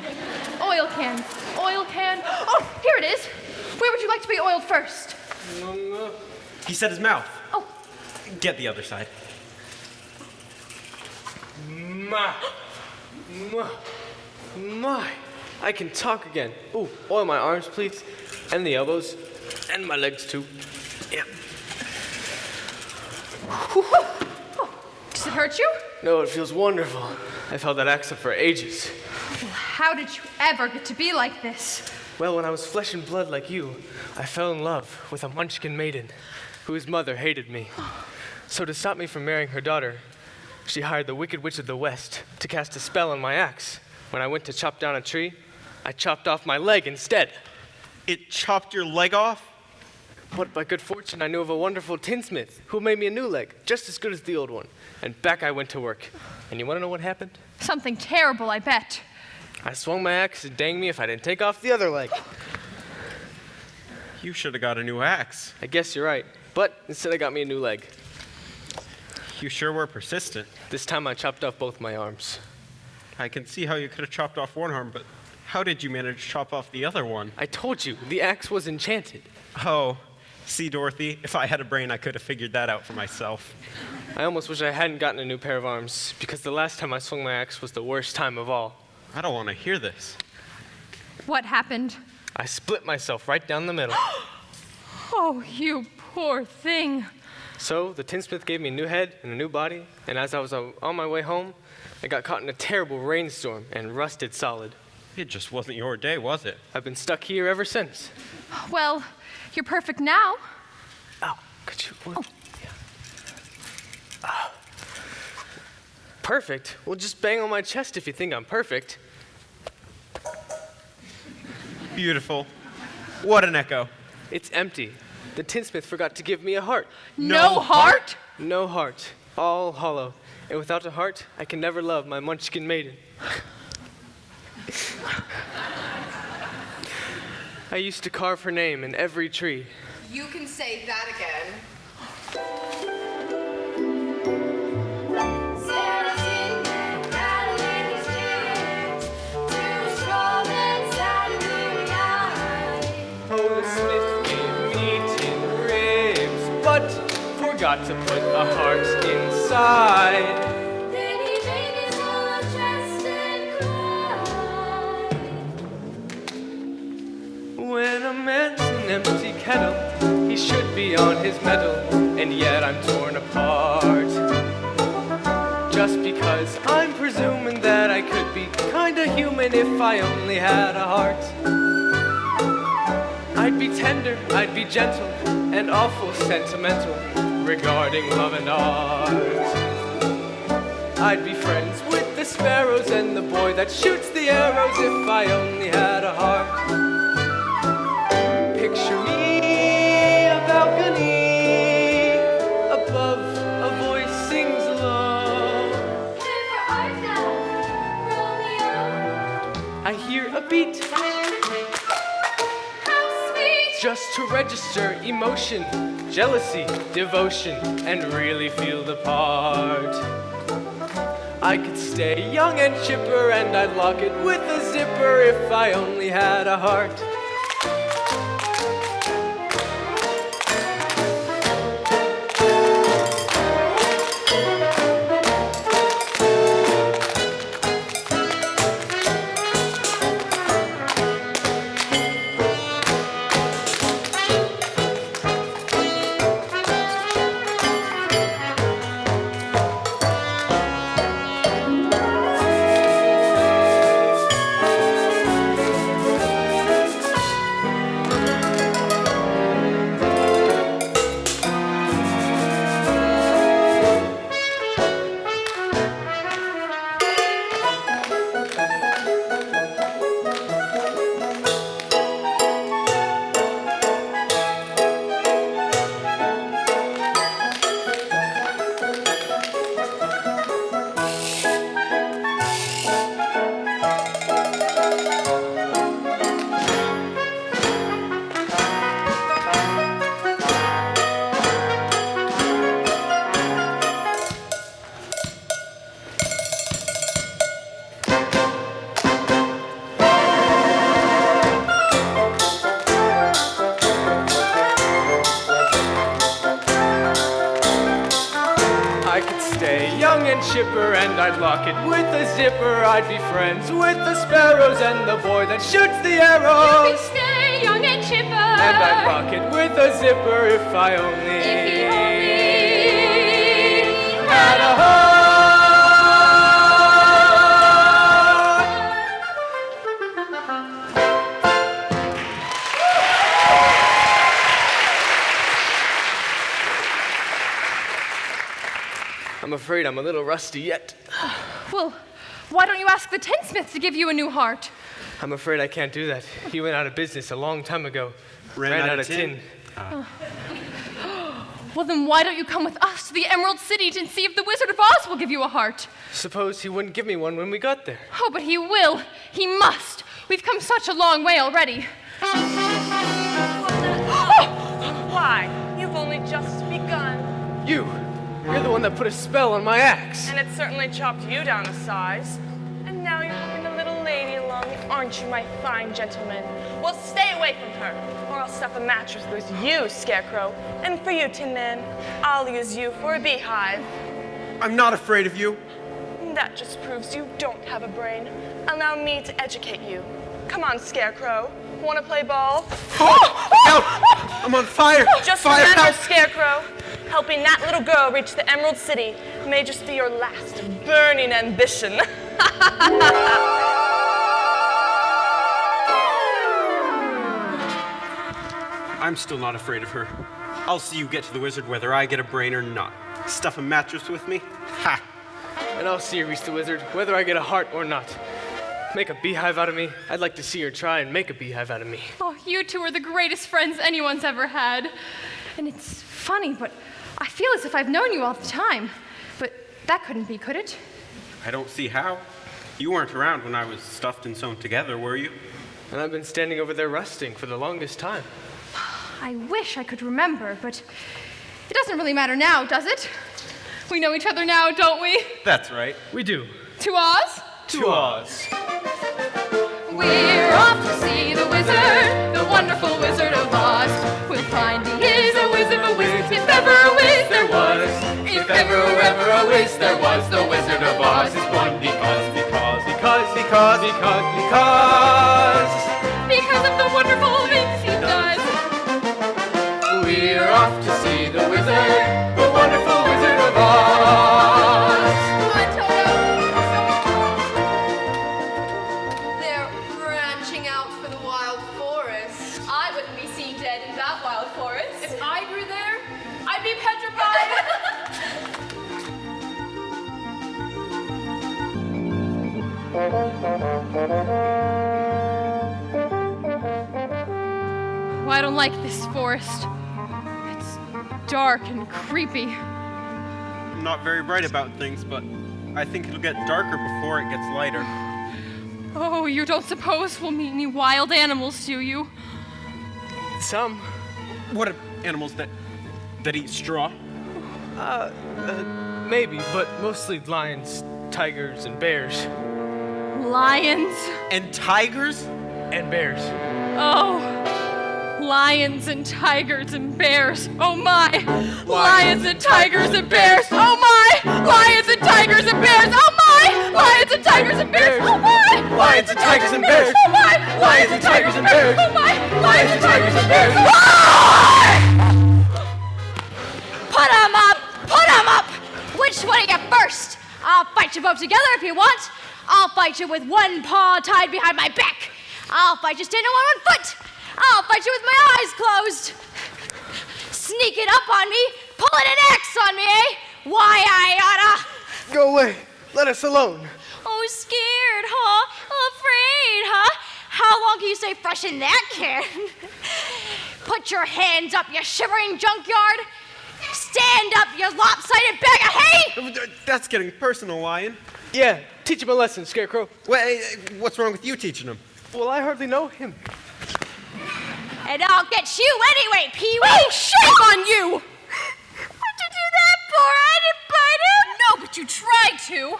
Oil can. Oil can. Oh, here it is. Where would you like to be oiled first? He said his mouth. Oh, Get the other side. My, I can talk again. Ooh, oil my arms, please. And the elbows. And my legs, too. Yeah. does it hurt you? No, it feels wonderful. I've held that axe up for ages. Well, how did you ever get to be like this? Well, when I was flesh and blood like you, I fell in love with a Munchkin maiden whose mother hated me. So to stop me from marrying her daughter, she hired the Wicked Witch of the West to cast a spell on my axe. When I went to chop down a tree, I chopped off my leg instead. It chopped your leg off? But by good fortune, I knew of a wonderful tinsmith who made me a new leg, just as good as the old one. And back I went to work. And you want to know what happened? Something terrible, I bet. I swung my axe and dang me if I didn't take off the other leg. You should have got a new axe. I guess you're right. But instead I got me a new leg. You sure were persistent. This time I chopped off both my arms. I can see how you could have chopped off one arm, but how did you manage to chop off the other one? I told you, the axe was enchanted. Oh, see, Dorothy, if I had a brain, I could have figured that out for myself. I almost wish I hadn't gotten a new pair of arms, because the last time I swung my axe was the worst time of all. I don't want to hear this. What happened? I split myself right down the middle. Oh, you poor thing. So the tinsmith gave me a new head and a new body, and as I was on my way home, I got caught in a terrible rainstorm and rusted solid. It just wasn't your day, was it? I've been stuck here ever since. Well, you're perfect now. Oh, could you? Oh. Yeah. Oh. Perfect? Well, just bang on my chest if you think I'm perfect. Beautiful. What an echo. It's empty. The tinsmith forgot to give me a heart. No heart? No heart. All hollow. And without a heart, I can never love my Munchkin maiden. I used to carve her name in every tree. You can say that again. Citizen and rattling his tears, too strong and sad and weary-eyed. Oh, the smith gave me tin ribs, but forgot to put a heart inside. Then he made his whole chest and cried. When a man's an empty kettle, he should be on his mettle, and yet I'm torn apart. Just because I'm presuming that I could be kinda human if I only had a heart. I'd be tender, I'd be gentle, and awful sentimental regarding love and art. I'd be friends with the sparrows and the boy that shoots the arrows if I only had a heart. Picture me a balcony above a voice sings low. Where art thou, Romeo? I hear a beat How sweet! just to register emotion, jealousy, devotion, and really feel the part. I could stay young and chipper, and I'd lock it with a zipper if I only had a heart. Chipper, and I'd lock it with a zipper. I'd be friends with the sparrows and the boy that shoots the arrows. You could stay young and chipper, and I'd lock it with a zipper if I only had a heart. I'm afraid I'm a little rusty yet. Well, why don't you ask the tinsmith to give you a new heart? I'm afraid I can't do that. He went out of business a long time ago. Ran out of tin. Well, then why don't you come with us to the Emerald City to see if the Wizard of Oz will give you a heart? Suppose he wouldn't give me one when we got there. Oh, but he will. He must. We've come such a long way already. Why? You've only just begun. You're the one that put a spell on my axe. And it certainly chopped you down a size. And now you're bringing the little lady along, aren't you, my fine gentleman? Well, stay away from her, or I'll stuff a mattress with you, Scarecrow. And for you, Tin Man, I'll use you for a beehive. I'm not afraid of you. That just proves you don't have a brain. Allow me to educate you. Come on, Scarecrow. Want to play ball? Help! I'm on fire! Just fire, remember, help! Scarecrow, helping that little girl reach the Emerald City may just be your last burning ambition. I'm still not afraid of her. I'll see you get to the wizard whether I get a brain or not. Stuff a mattress with me? Ha! And I'll see her reach the wizard whether I get a heart or not. Make a beehive out of me? I'd like to see her try and make a beehive out of me. Oh, you two are the greatest friends anyone's ever had. And it's funny, but I feel as if I've known you all the time. But that couldn't be, could it? I don't see how. You weren't around when I was stuffed and sewn together, were you? And I've been standing over there rusting for the longest time. I wish I could remember, but it doesn't really matter now, does it? We know each other now, don't we? That's right. We do. To Oz? To Oz. We're off to see the wizard, the wonderful Wizard of Oz. We'll find he is a whiz of a whiz, if ever a whiz there was. If ever a whiz there was, the Wizard of Oz is one because of the wonderful things he does. We're off to see the wizard, the wonderful Wizard of Oz. Come on, Toto. They're branching out for the wild forest. I wouldn't be seen dead in that wild forest. If I grew there, I'd be petrified. Well, I don't like this forest. It's dark and creepy. I'm not very bright about things, but I think it'll get darker before it gets lighter. Oh, you don't suppose we'll meet any wild animals, do you? Some. What are animals that eat straw? Maybe, but mostly lions, tigers and bears. Lions. And tigers? And bears. Oh, lions and tigers and bears. Oh my! Lions and tigers and bears. Oh my! Lions and tigers and bears. Oh my! Lions and tigers and bears. Oh my! Lions and tigers and bears. Oh my! Lions and tigers and bears. Oh my! Lions and tigers and bears. Put 'em up! Put 'em up! Which one of you first? I'll fight you both together if you want. I'll fight you with one paw tied behind my back. I'll fight you standing on one foot. I'll fight you with my eyes closed. Sneaking up on me, pulling an axe on me, eh? Why, I oughta. Go away. Let us alone. Oh, scared, huh? Afraid, huh? How long can you stay fresh in that can? Put your hands up, you shivering junkyard. Stand up, you lopsided bag of hay! That's getting personal, Lion. Yeah, teach him a lesson, Scarecrow. Wait, what's wrong with you teaching him? Well, I hardly know him. And I'll get you anyway, Pee-wee! Oh, shame on you! What'd you do that for? I didn't bite him! No, but you tried to.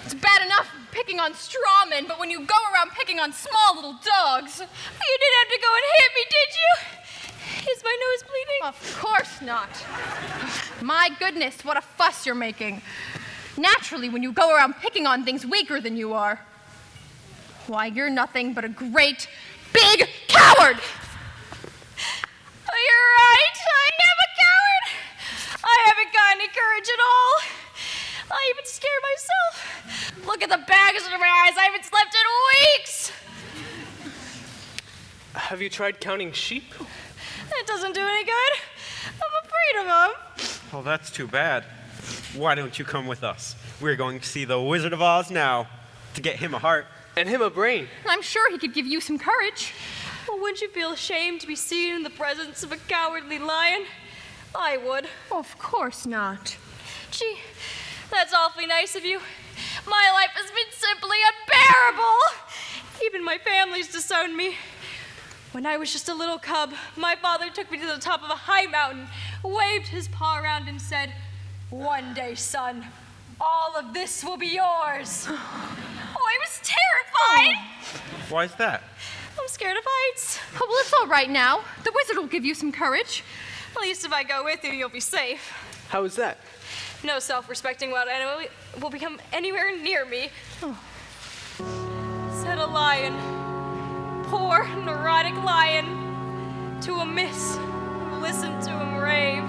It's bad enough picking on straw men, but when you go around picking on small little dogs. You didn't have to go and hit me, did you? Is my nose bleeding? Of course not. My goodness, what a fuss you're making. Naturally, when you go around picking on things weaker than you are, why, you're nothing but a great, big coward! Oh, you're right. I am a coward. I haven't got any courage at all. I even scare myself. Look at the bags under my eyes. I haven't slept in weeks. Have you tried counting sheep? That doesn't do any good. I'm afraid of them. Oh, that's too bad. Why don't you come with us? We're going to see the Wizard of Oz now to get him a heart. And him a brain. I'm sure he could give you some courage. Well, wouldn't you feel ashamed to be seen in the presence of a cowardly lion? I would. Of course not. Gee, that's awfully nice of you. My life has been simply unbearable. Even my family's disowned me. When I was just a little cub, my father took me to the top of a high mountain, waved his paw around and said, "One day, son, all of this will be yours." Oh, I was terrified. Why is that? I'm scared of heights. Oh, well, it's all right now. The wizard will give you some courage. At least if I go with you, you'll be safe. How is that? No self-respecting wild animal will become anywhere near me. Said a lion, poor neurotic lion, to a miss who listened to him rave.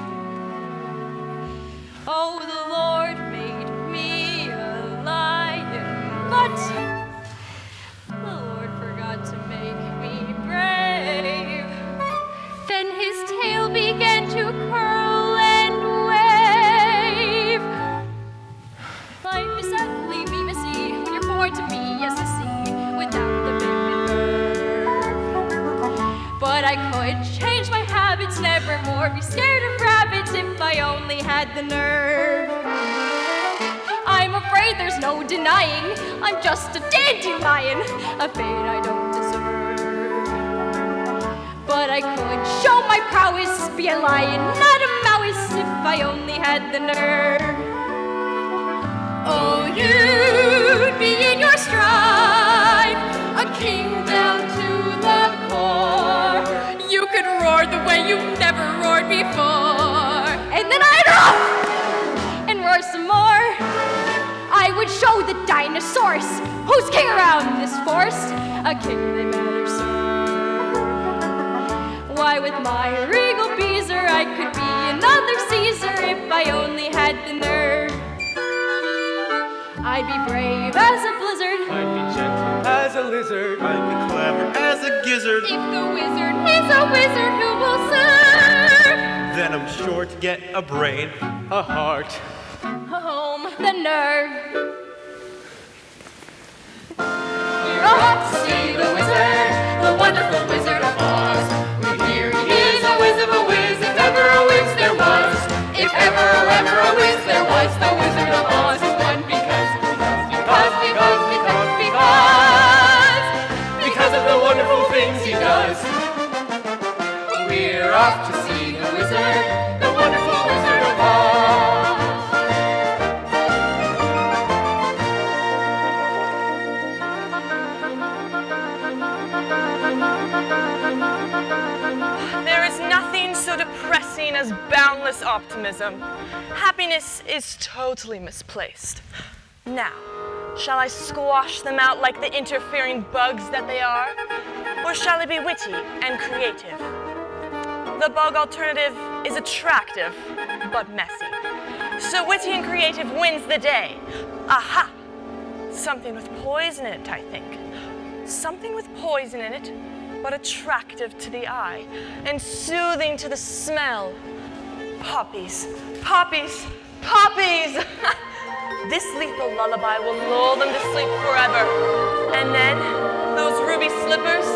Oh, the Lord made me a lion, but the Lord forgot to make me brave. Then his tail began to curl and wave. Life is sad, believe me, missy, when you're born to be, yes, I see, without the nerve. But I could change my habits, never more be scared of rabbits if I only had the nerve. I'm afraid there's no denying I'm just a dandelion, a fate I don't deserve. But I could show my prowess, be a lion, not a mouse, if I only had the nerve. Oh, you'd be in your stride, a king down to the core. You could roar the way you've never roared before. And then I'd roar and roar some more. I would show the dinosaurs who's king around this forest, a king they better serve. Why, with my regal beezer, I could be another Caesar if I only had the nerve. I'd be brave as a blizzard. I'd be gentle as a lizard. I'd be clever as a gizzard. If the wizard is a wizard who will serve, Then I'm sure to get a brain. A heart. home the nerve. We're off to see the wizard, the wonderful Wizard of Oz. We hear he is a whiz of a whiz, if ever a whiz there was. If ever a whiz there was, the Wizard of Oz is one because of the wonderful things he does. We're off to see the wizard, the wonderful Wizard of Oz. There is nothing so depressing as boundless optimism. Happiness is totally misplaced. Now, shall I squash them out like the interfering bugs that they are? Or shall I be witty and creative? The bug alternative is attractive, but messy. So witty and creative wins the day. Aha! Something with poison in it, I think. Something with poison in it, but attractive to the eye and soothing to the smell. Poppies, poppies, poppies! This lethal lullaby will lull them to sleep forever. And then those ruby slippers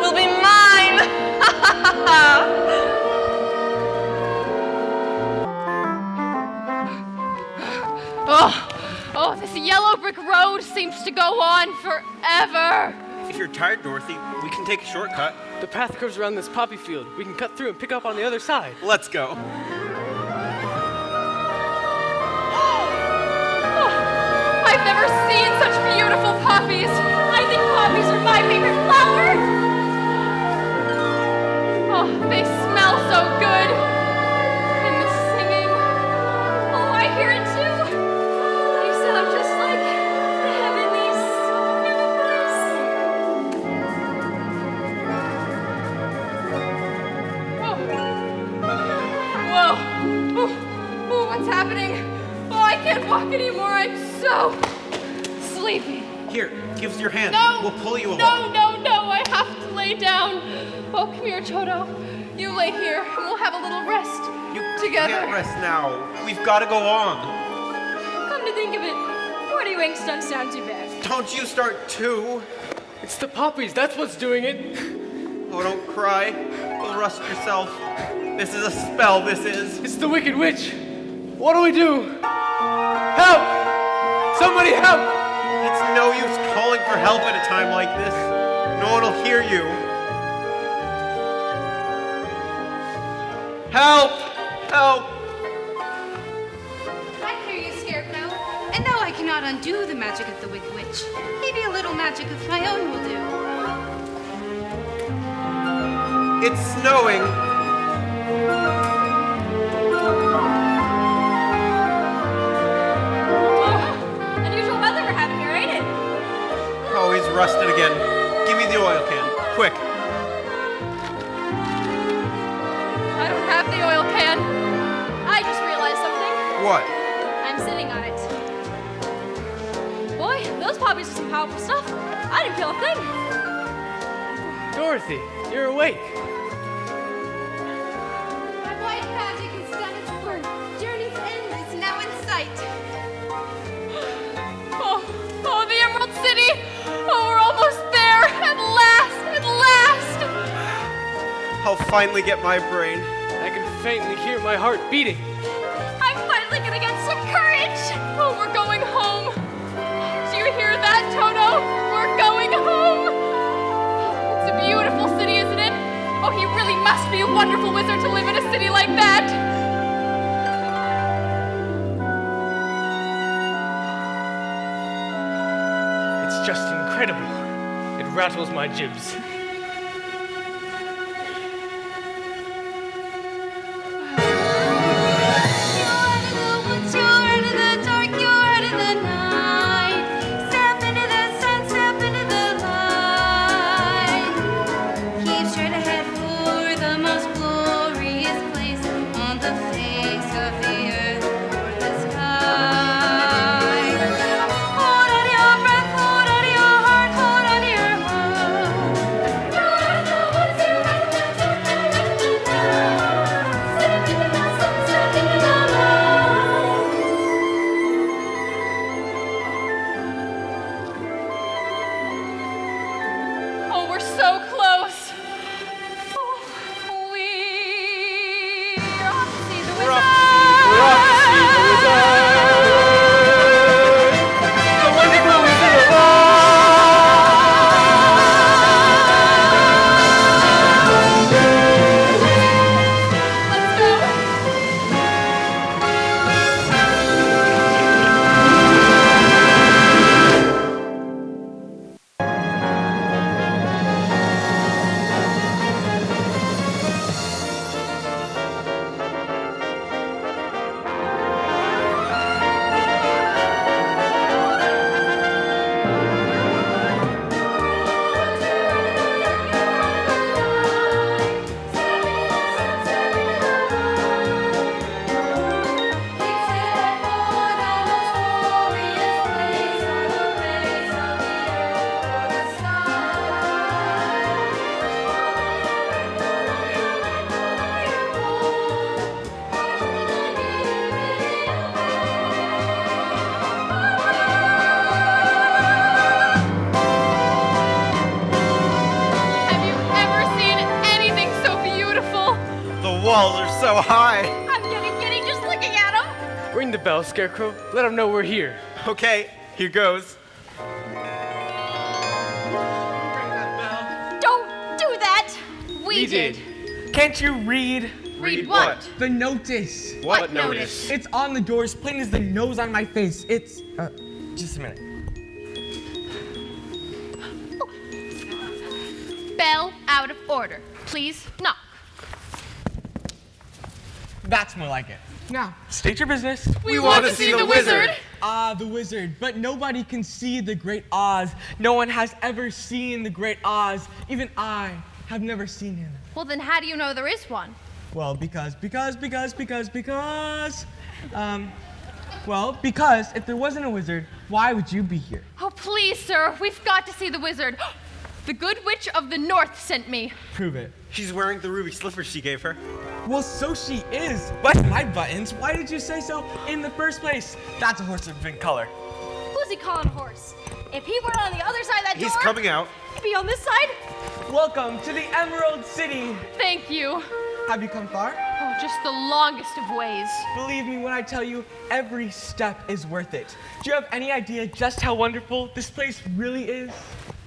will be mine! Oh, this yellow brick road seems to go on forever. If you're tired, Dorothy, we can take a shortcut. The path curves around this poppy field. We can cut through and pick up on the other side. Let's go. I've never seen such beautiful poppies. I think poppies are my favorite flower. Oh, they smell so good. And the singing. Oh, I hear it too. They sound just like the heavenly Whoa. Oh, what's happening? Oh, I can't walk anymore. I'm so sleepy. Here, give us your hand. No. We'll pull you along. No. I have to lay down. Oh, come here, Toto. You lay here, and we'll have a little rest together. You can't rest now. We've got to go on. Come to think of it, 40 winks don't sound too bad. Don't you start too. It's the poppies. That's what's doing it. Oh, don't cry. You'll rust yourself. This is a spell, this is. It's the Wicked Witch. What do we do? Help! Somebody help! It's no use calling for help at a time like this. No one will hear you. Help! Help! I hear you, Scarecrow. And though I cannot undo the magic of the Wicked Witch, maybe a little magic of my own will do. It's snowing. Unusual weather we're having here, ain't it? Oh, he's rusted again. Give me the oil can. Quick. I don't have the oil can. I just realized something. What? I'm sitting on it. Boy, those poppies are some powerful stuff. I didn't feel a thing. Dorothy, you're awake. My white magic has done its work. Journey's end is now in sight. Oh, the Emerald City. Oh, we're almost there. At last. I'll finally get my brain. I can faintly hear my heart beating. I'm finally gonna get some courage. Oh, we're going home. Do you hear that, Toto? We're going home. It's a beautiful city, isn't it? Oh, he really must be a wonderful wizard to live in a city like that. It's just incredible. It rattles my jibs. walls are so high. I'm getting giddy just looking at him. Ring the bell, Scarecrow. Let them know we're here. Okay, here goes. Don't do that. We did. Can't you read? Read what? The notice. What notice? It's on the door as plain as the nose on my face. It's, just a minute. Bell out of order. Please knock. That's more like it. Now, state your business. We want to see the wizard. Ah, the wizard. But nobody can see the Great Oz. No one has ever seen the Great Oz. Even I have never seen him. Well, then how do you know there is one? Well, because if there wasn't a wizard, why would you be here? Oh, please, sir. We've got to see the wizard. The good witch of the north sent me. Prove it. She's wearing the ruby slippers she gave her. Well, so she is. But my buttons, why did you say so in the first place? That's a horse of pink color. Who's he calling a horse? If he weren't on the other side of that He's door, coming out. he'd be on this side. Welcome to the Emerald City. Thank you. Have you come far? Oh, just the longest of ways. Believe me when I tell you, every step is worth it. Do you have any idea just how wonderful this place really is?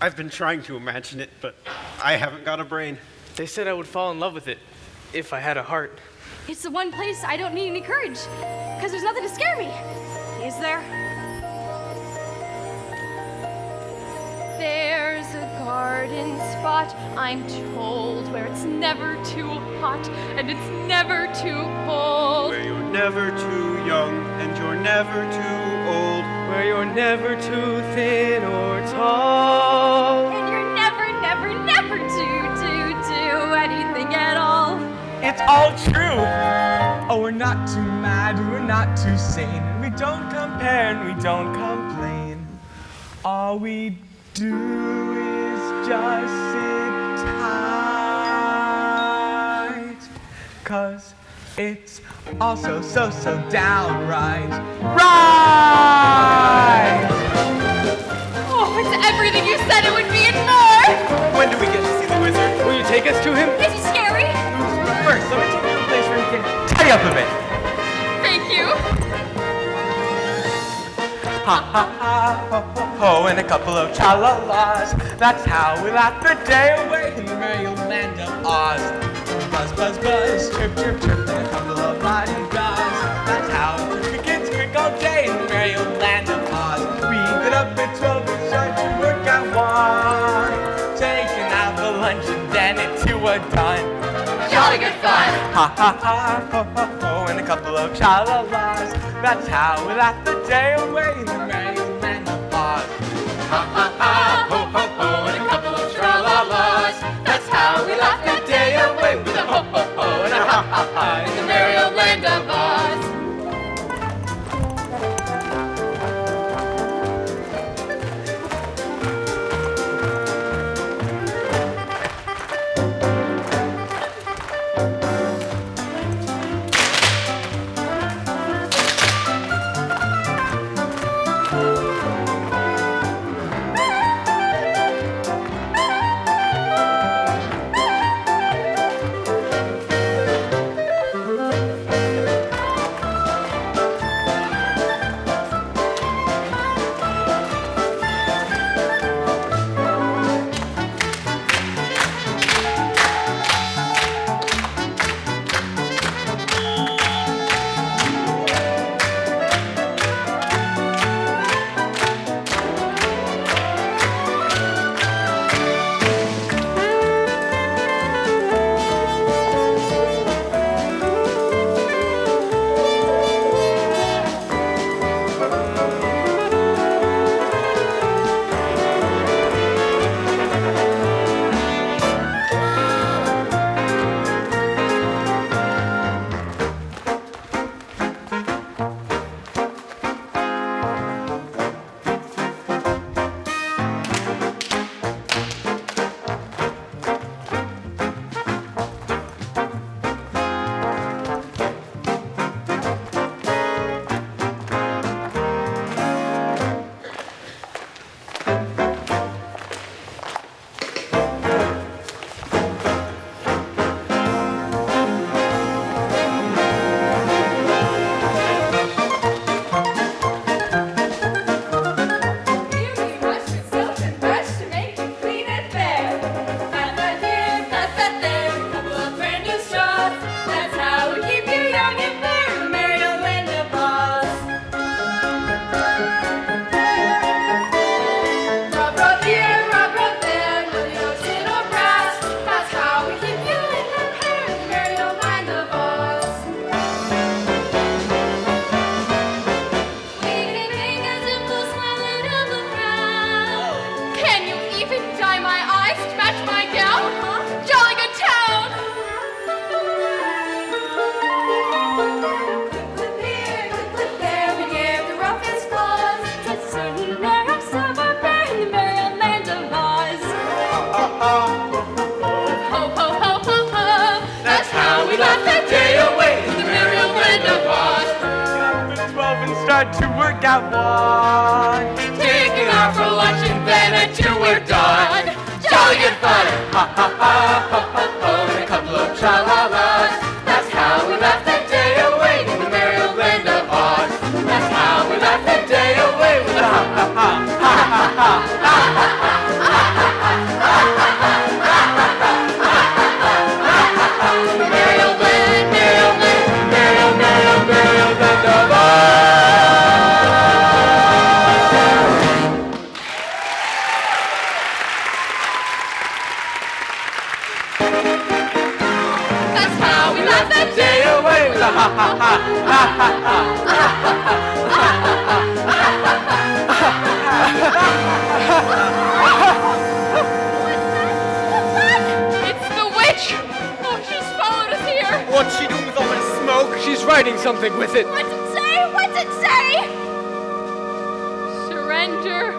I've been trying to imagine it, but I haven't got a brain. They said I would fall in love with it if I had a heart. It's the one place I don't need any courage, because there's nothing to scare me. Is there? There's a garden spot, I'm told, where it's never too hot and it's never too cold. Where you're never too young and you're never too old. Where you're never too thin or tall. And you're never, never, never do anything at all. It's all true. Oh, we're not too mad, we're not too sane. We don't compare and we don't complain. All we do is just sit tight. 'Cause it's also so downright right. Oh, it's everything you said it would be and more! When do we get to see the wizard? Will you take us to him? Is he scary? First, let me take you to a place where you can tidy up a bit. Thank you. Ha ha ha, ho ho ho, and a couple of cha-la-las. That's how we laugh the day away in the merry old land of Oz. Buzz, buzz, buzz, chirp, chirp, chirp, and a couple of la-di-das. That's how the crickets crick all day in the merry old land of Oz. We get up at 12 and start to work at 1. Taking out the lunch and then it's to a done. Jolly good fun. Ha ha ha, ho ho ho, and a couple of cha-la-las. That's how we laugh the day away in the merry old land of Oz. Ha ha ha, ho ho ho, and a couple of tra-la-las. That's how we laugh the day away with a ho ho ho and a ha ha ha in the merry old land of Oz. laugh that day away in the merry old land of Oz. Get up at 12 and start to work at 1. Taking off for lunch and then at 2 we're done. Jolly good fun! Ha ha ha ha ha ho, and a couple of tra-la-las. That's how we laugh that day away in the merry old land of Oz. That's how we laugh that day away with a ha ha ha ha ha ha ha ha ha. Merry old land, merry old land, merry old, merry old, merry old land of Oz. That's how we laugh that day away with a ha ha ha ha ha It's the witch! Oh, she's followed us here! What's she doing with all this smoke? She's writing something with it. What's it say? What's it say? Surrender,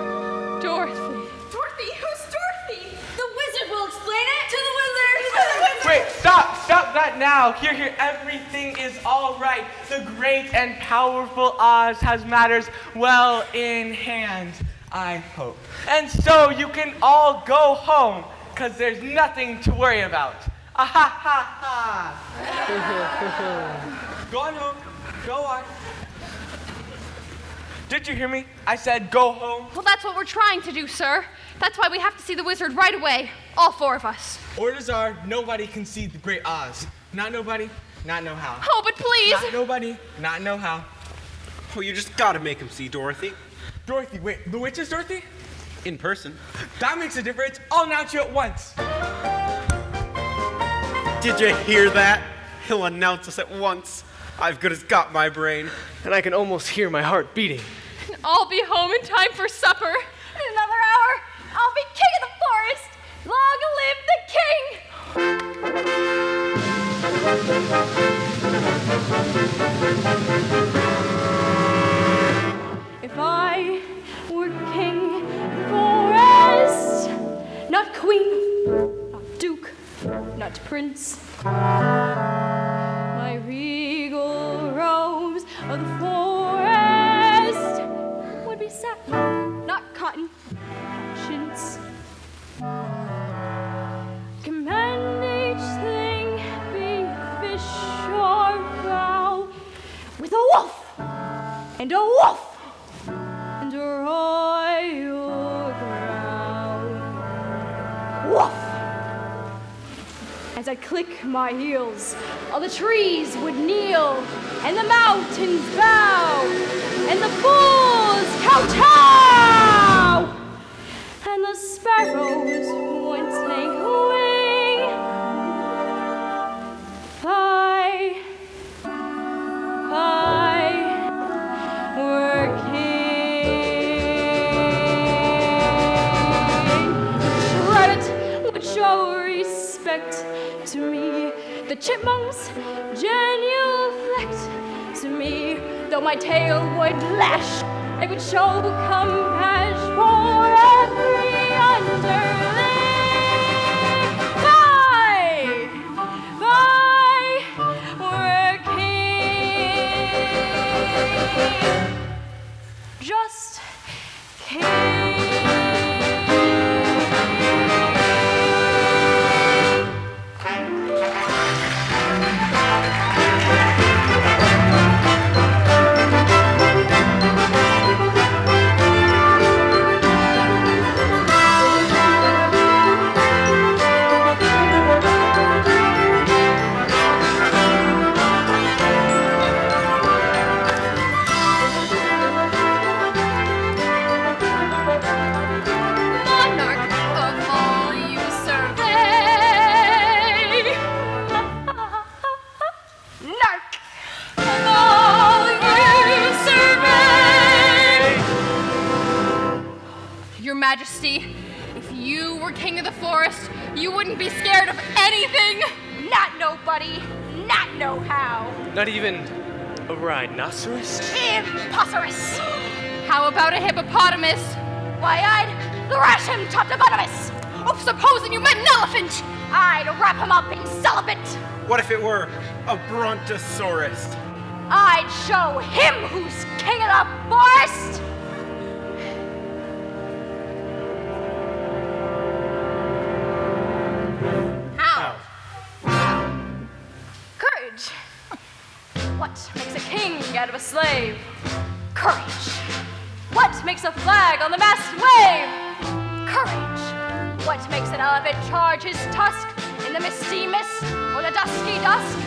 Dorothy. Dorothy? Who's Dorothy? The wizard will explain it to the wizard. Wait, stop that now. Here, everything is all right. The great and powerful Oz has matters well in hand, I hope. And so you can all go home, because there's nothing to worry about. Ah ha ha ha. Go on home. Go on. Did you hear me? I said go home. Well, that's what we're trying to do, sir. That's why we have to see the wizard right away. All 4 of us. Orders are nobody can see the great Oz. Not nobody, not know how. Oh, but please! Not nobody, not know how. Oh, you just gotta make him see Dorothy. Dorothy, wait, the witch is Dorothy? In person. That makes a difference. I'll announce you at once. Did you hear that? He'll announce us at once. I've good as got my brain. And I can almost hear my heart beating. I'll be home in time for supper. In another hour, I'll be king of the forest. Long live the king! If I were king of the forest, not queen, not duke, not prince, my regal robes of the forest would be satin, not cotton, not chintz. Command each thing, be fish or fowl, with a wolf and a wolf and a royal crown. Wolf! As I click my heels, all the trees would kneel, and the mountains bow, and the bulls kowtow, and the sparrows would take wing. I were king. Shreddit would show respect to me. The chipmunks genuflect to me. Though my tail would lash, I would show compassion for every underling. I were king. Just king. Majesty, if you were king of the forest, you wouldn't be scared of anything. Not nobody, not no how. Not even a rhinoceros? Imposterous. How about a hippopotamus? Why, I'd thrash him top to bottomless. Oh, supposing you meant an elephant. I'd wrap him up in celibate. What if it were a brontosaurus? I'd show him who's king of the forest. How? Courage. What makes a king out of a slave? Courage. What makes a flag on the masted wave? Courage. What makes an elephant charge his tusk in the misty mist or the dusky dusk?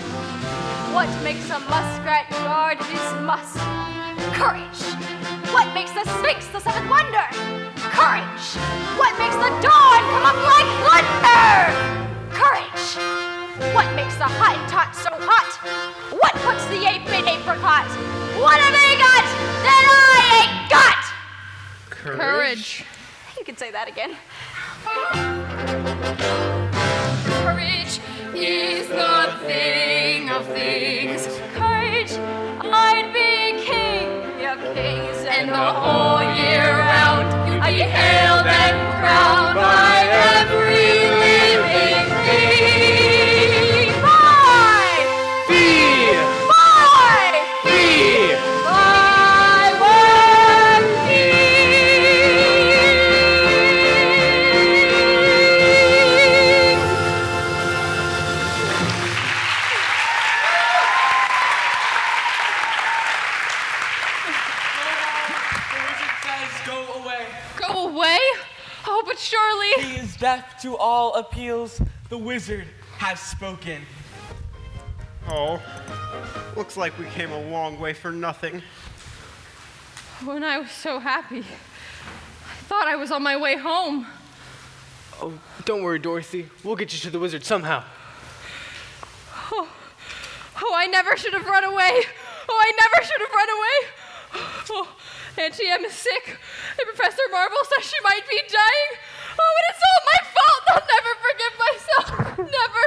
What makes a muskrat guard his musk? Courage. What makes the Sphinx the seventh wonder? Courage. What makes the dawn come up like thunder? Courage. What makes the Hottentot so hot? What puts the ape in apricot? What have they got that I ain't got? Courage. You can say that again. Courage is the thing of things. Courage, I'd be king of kings, And the whole year round, I'd be hailed and crowned by every living thing. Five! Fee! Five! Fee! I want The wizard says, go away. Go away? Oh, but surely. He is deaf to all appeals. The wizard has spoken. Oh, looks like we came a long way for nothing. When I was so happy, I thought I was on my way home. Oh, don't worry, Dorothy. We'll get you to the wizard somehow. Oh, I never should have run away. Oh, I never should have run away. Oh, Auntie Em is sick, and Professor Marvel says she might be dying. Oh, and it's all my fault. I'll never forgive myself. Never.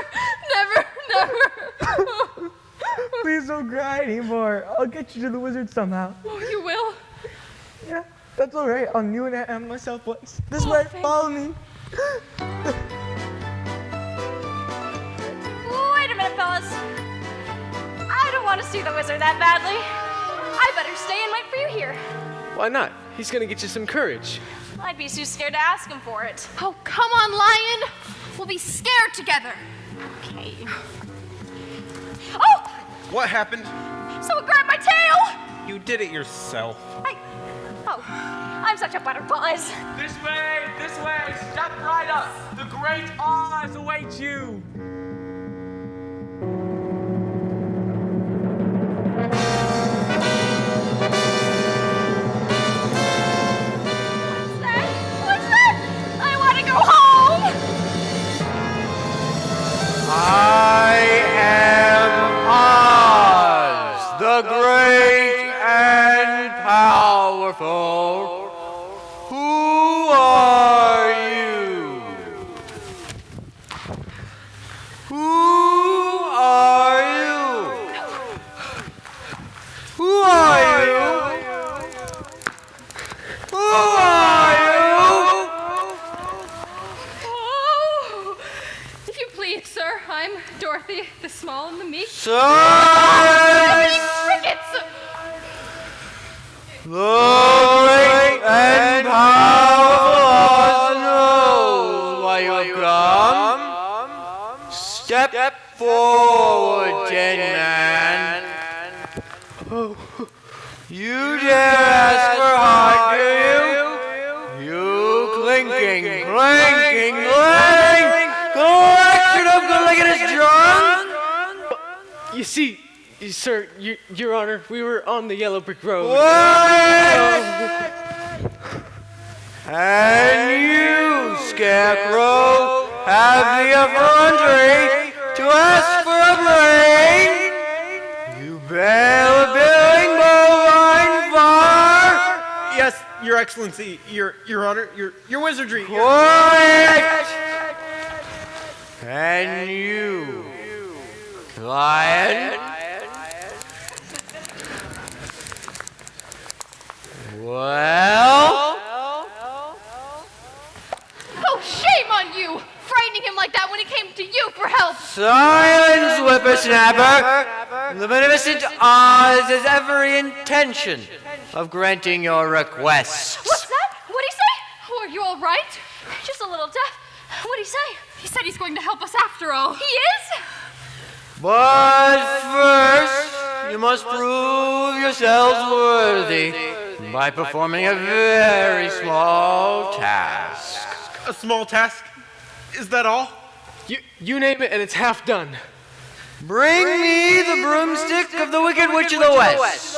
Please don't cry anymore. I'll get you to the wizard somehow. Oh, you will? Yeah, that's all right. I knew it and myself once. This way, follow me. Wait a minute, fellas. I don't want to see the wizard that badly. I better stay and wait for you here. Why not? He's gonna get you some courage. I'd be too scared to ask him for it. Oh, come on, Lion. We'll be scared together. Okay. Oh! What happened? Someone grabbed my tail! You did it yourself. I'm such a butterbuzz. This way, step right up. The great Oz awaits you. What's that? I want to go home! I am Oz, the great and powerful. Who are you? Who are you? Who are you? Who are you? Oh, if you please, sir, I'm Dorothy, the small and the meek. Sir! Crickets! The great and powerful Oz knows why you come. Step forward, Tin Man. You dare ask for heart, do you? You clinking, clanking, clanking, collection of good-looking drunk. You see, sir, Your Honor, we were on the yellow brick road. What? And you, Scarecrow, have the effrontery to ask for a brain? You bell-billing bovine far? Yes, Your Excellency, Your Honor, your wizardry. Quiet! And you, Lion? Well? Oh, shame on you! Frightening him like that when he came to you for help. Silence, whippersnapper! The beneficent Oz has every intention of granting your requests. What's that? What'd he say? Oh, are you all right? Just a little deaf. What'd he say? He said he's going to help us after all. He is? But first, you must prove yourselves worthy by performing a very small task. A small task? Is that all? You name it and it's half done. Bring me the broomstick of the Wicked Witch of the West.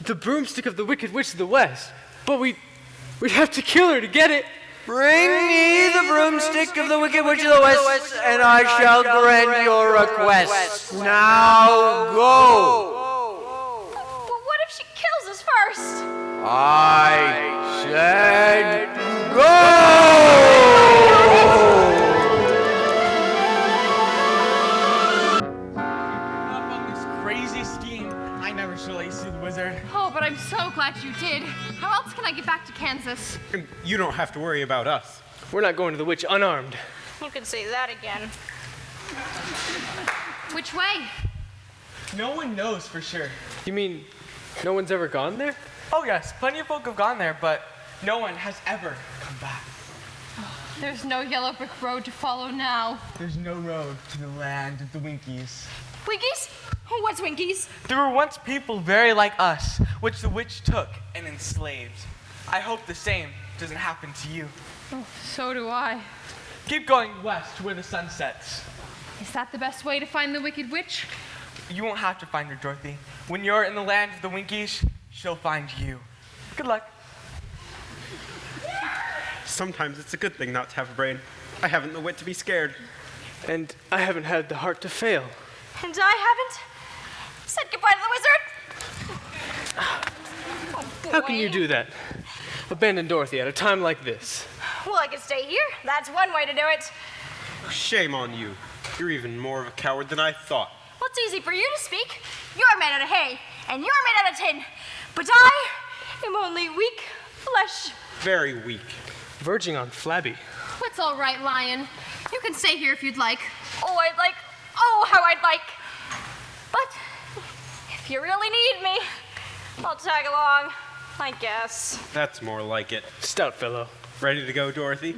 The broomstick of the Wicked Witch of the West. But we'd have to kill her to get it. Bring me the broomstick of the Wicked Witch of the West, and I shall grant your request. Now go. But what if she kills us first? I said go! Up on this crazy scheme, I never shall ace the wizard. Oh, but I'm so glad you did. How else can I get back to Kansas? You don't have to worry about us. We're not going to the witch unarmed. You can say that again. Which way? No one knows for sure. You mean no one's ever gone there? Oh yes, plenty of folk have gone there, but no one has ever come back. There's no yellow brick road to follow now. There's no road to the land of the Winkies. Winkies? What's Winkies? There were once people very like us, which the witch took and enslaved. I hope the same doesn't happen to you. Oh, so do I. Keep going west to where the sun sets. Is that the best way to find the Wicked Witch? You won't have to find her, Dorothy. When you're in the land of the Winkies, she'll find you. Good luck. Sometimes it's a good thing not to have a brain. I haven't the wit to be scared. And I haven't had the heart to fail. And I haven't said goodbye to the wizard. How can you do that? Abandon Dorothy at a time like this. Well, I can stay here. That's one way to do it. Shame on you. You're even more of a coward than I thought. Well, it's easy for you to speak. You're made out of hay, and you're made out of tin. But I am only weak flesh. Very weak. Verging on flabby. It's all right, Lion. You can stay here if you'd like. Oh, I'd like. Oh, how I'd like. But if you really need me, I'll tag along, I guess. That's more like it. Stout fellow. Ready to go, Dorothy?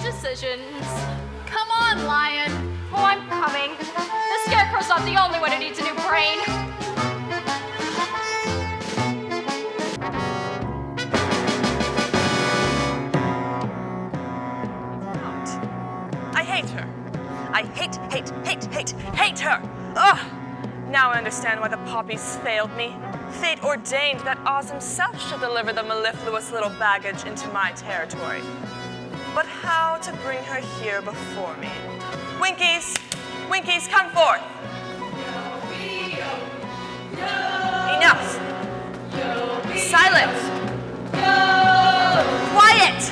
Decisions. Come on, Lion. Oh, I'm coming. The Scarecrow's not the only one who needs a new brain. I hate her. I hate her. Ugh! Now I understand why the poppies failed me. Fate ordained that Oz himself should deliver the mellifluous little baggage into my territory. But how to bring her here before me? Winkies! Winkies, come forth! Enough! Silence! Quiet!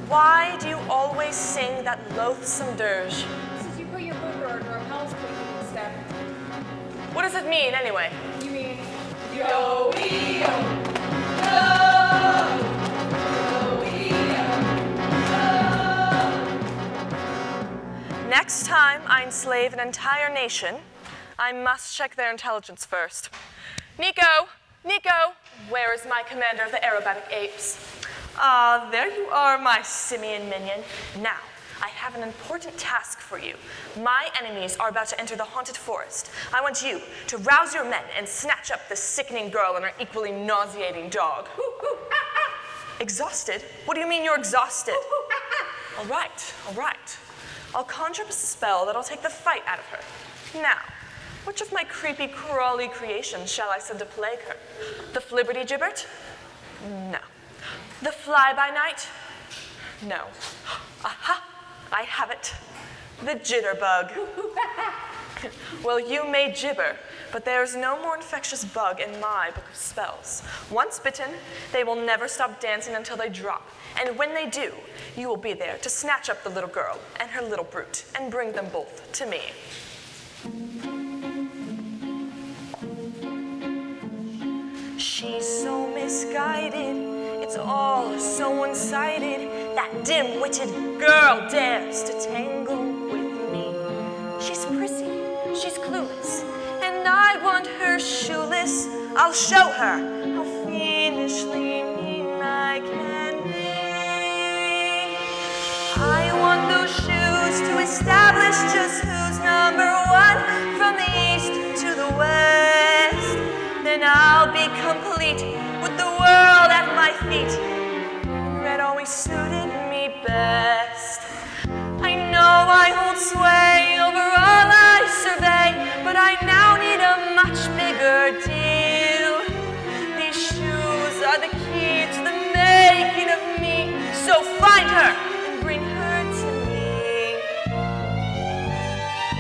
Why do you always sing that loathsome dirge? Since you put your booger under a mouse clicking instead. What does it mean, anyway? You mean Next time I enslave an entire nation, I must check their intelligence first. Nico, where is my commander of the aerobatic apes? Ah, there you are, my simian minion. Now, I have an important task for you. My enemies are about to enter the haunted forest. I want you to rouse your men and snatch up this sickening girl and her equally nauseating dog. Exhausted? What do you mean you're exhausted? All right. I'll conjure up a spell that'll take the fight out of her. Now, which of my creepy, crawly creations shall I send to plague her? The flibberty-gibbert? No. The fly-by-night? No. Aha! I have it. The jitterbug. Well, you may gibber, but there's no more infectious bug in my book of spells. Once bitten, they will never stop dancing until they drop. And when they do, you will be there to snatch up the little girl and her little brute and bring them both to me. She's so misguided, it's all are so one-sided. That dim-witted girl dares to tangle with me. She's prissy, she's clueless, and I want her shoeless. I'll show her how fiendishly mean I can be. I want those shoes to establish just who's number one from the east to the west. Then I'll be complete with the world at my feet. Red always suited me best. I know I hold sway over all I survey, but I now need a much bigger deal. These shoes are the key to the making of me, so find her and bring her to me.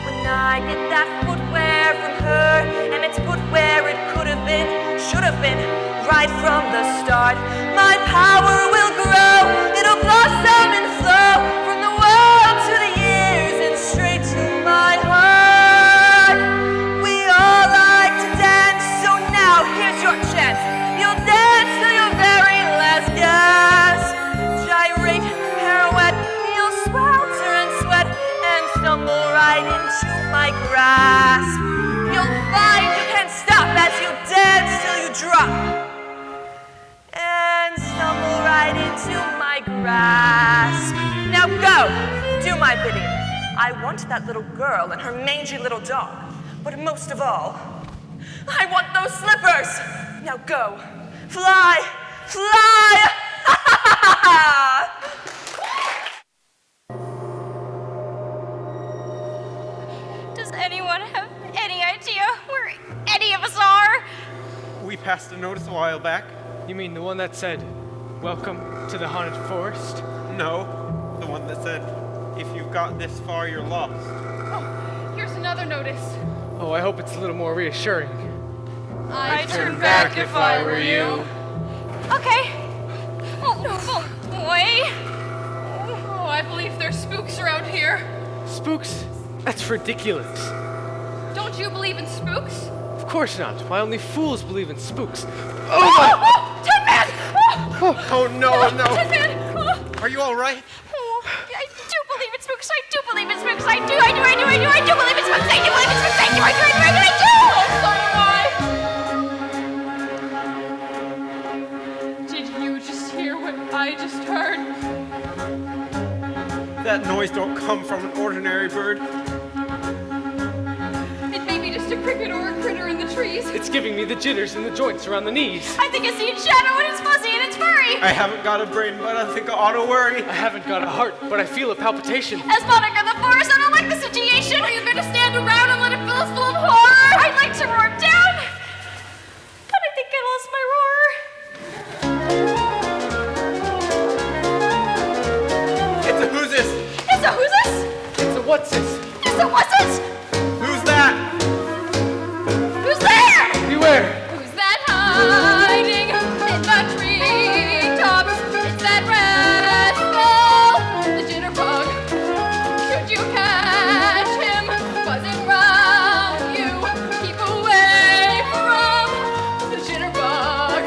When I get that footwear from her, and it's put where it could have been, should have been, right from the start, my power will grow. It'll blossom and flow from the world to the years and straight to my heart. We all like to dance, so now here's your chance. You'll dance till your very last gasp. Gyrate, pirouette, you'll swelter and sweat and stumble right into my grasp. You'll find you can't stop as you dance till you drop and stumble right into my grasp. Now go, do my bidding. I want that little girl and her mangy little dog, but most of all, I want those slippers. Now go, fly, fly. Does anyone have any idea where any of us are? We passed a notice a while back. You mean the one that said, "Welcome to the haunted forest"? No, the one that said, "If you've got this far, you're lost." Oh, here's another notice. Oh, I hope it's a little more reassuring. I'd turn back if I were you. Okay. Oh, boy. Oh, I believe there's spooks around here. Spooks? That's ridiculous. Don't you believe in spooks? Of course not. Why, only fools believe in spooks. Oh, my! Tin Man! Oh, no, no. Tin Man! Are you all right? Oh, I do believe in spooks. I do believe in spooks. I do believe in spooks. I do believe in spooks. I do. Oh, so do I. Did you just hear what I just heard? That noise don't come from an ordinary bird. It may be just a cricket or a critter in the trees. It's giving me the jitters in the joints around the knees. I think I see its shadow and it's fuzzy and it's furry. I haven't got a brain, but I think I ought to worry. I haven't got a heart, but I feel a palpitation. As monarch of the forest, I don't like the situation. Are you going to stand around and let it fill us full of horror? I'd like to roar down, but I think I lost my roar. It's a who's this? It's a who's this? It's a what's this? It's a what's this? Who's that? Who's there? Beware! Who's that hiding in the treetops? It's that rascal, the Jitterbug. Should you catch him buzzing round you, keep away from the Jitterbug.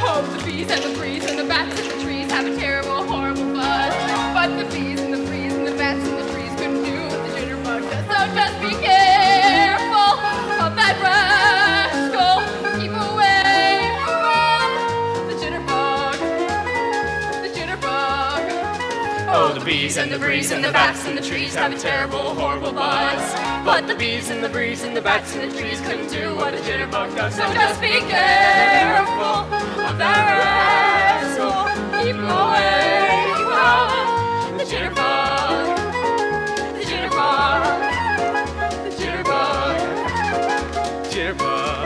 Oh, the bees and the breeze and the bats and the trees have a terrible, horrible buzz. But the bees and the breeze and the bats and the trees couldn't do what the Jitterbug does. So just be careful of that rascal. Keep away from the Jitterbug. The Jitterbug. Oh, the bees and the breeze and the bats and the trees have a terrible, horrible buzz. But the bees and the breeze and the bats and the trees couldn't do what a jitterbug does. So just be careful of that rascal. Keep away from the Jitterbug. The Jitterbug. The Jitterbug. Jitterbug.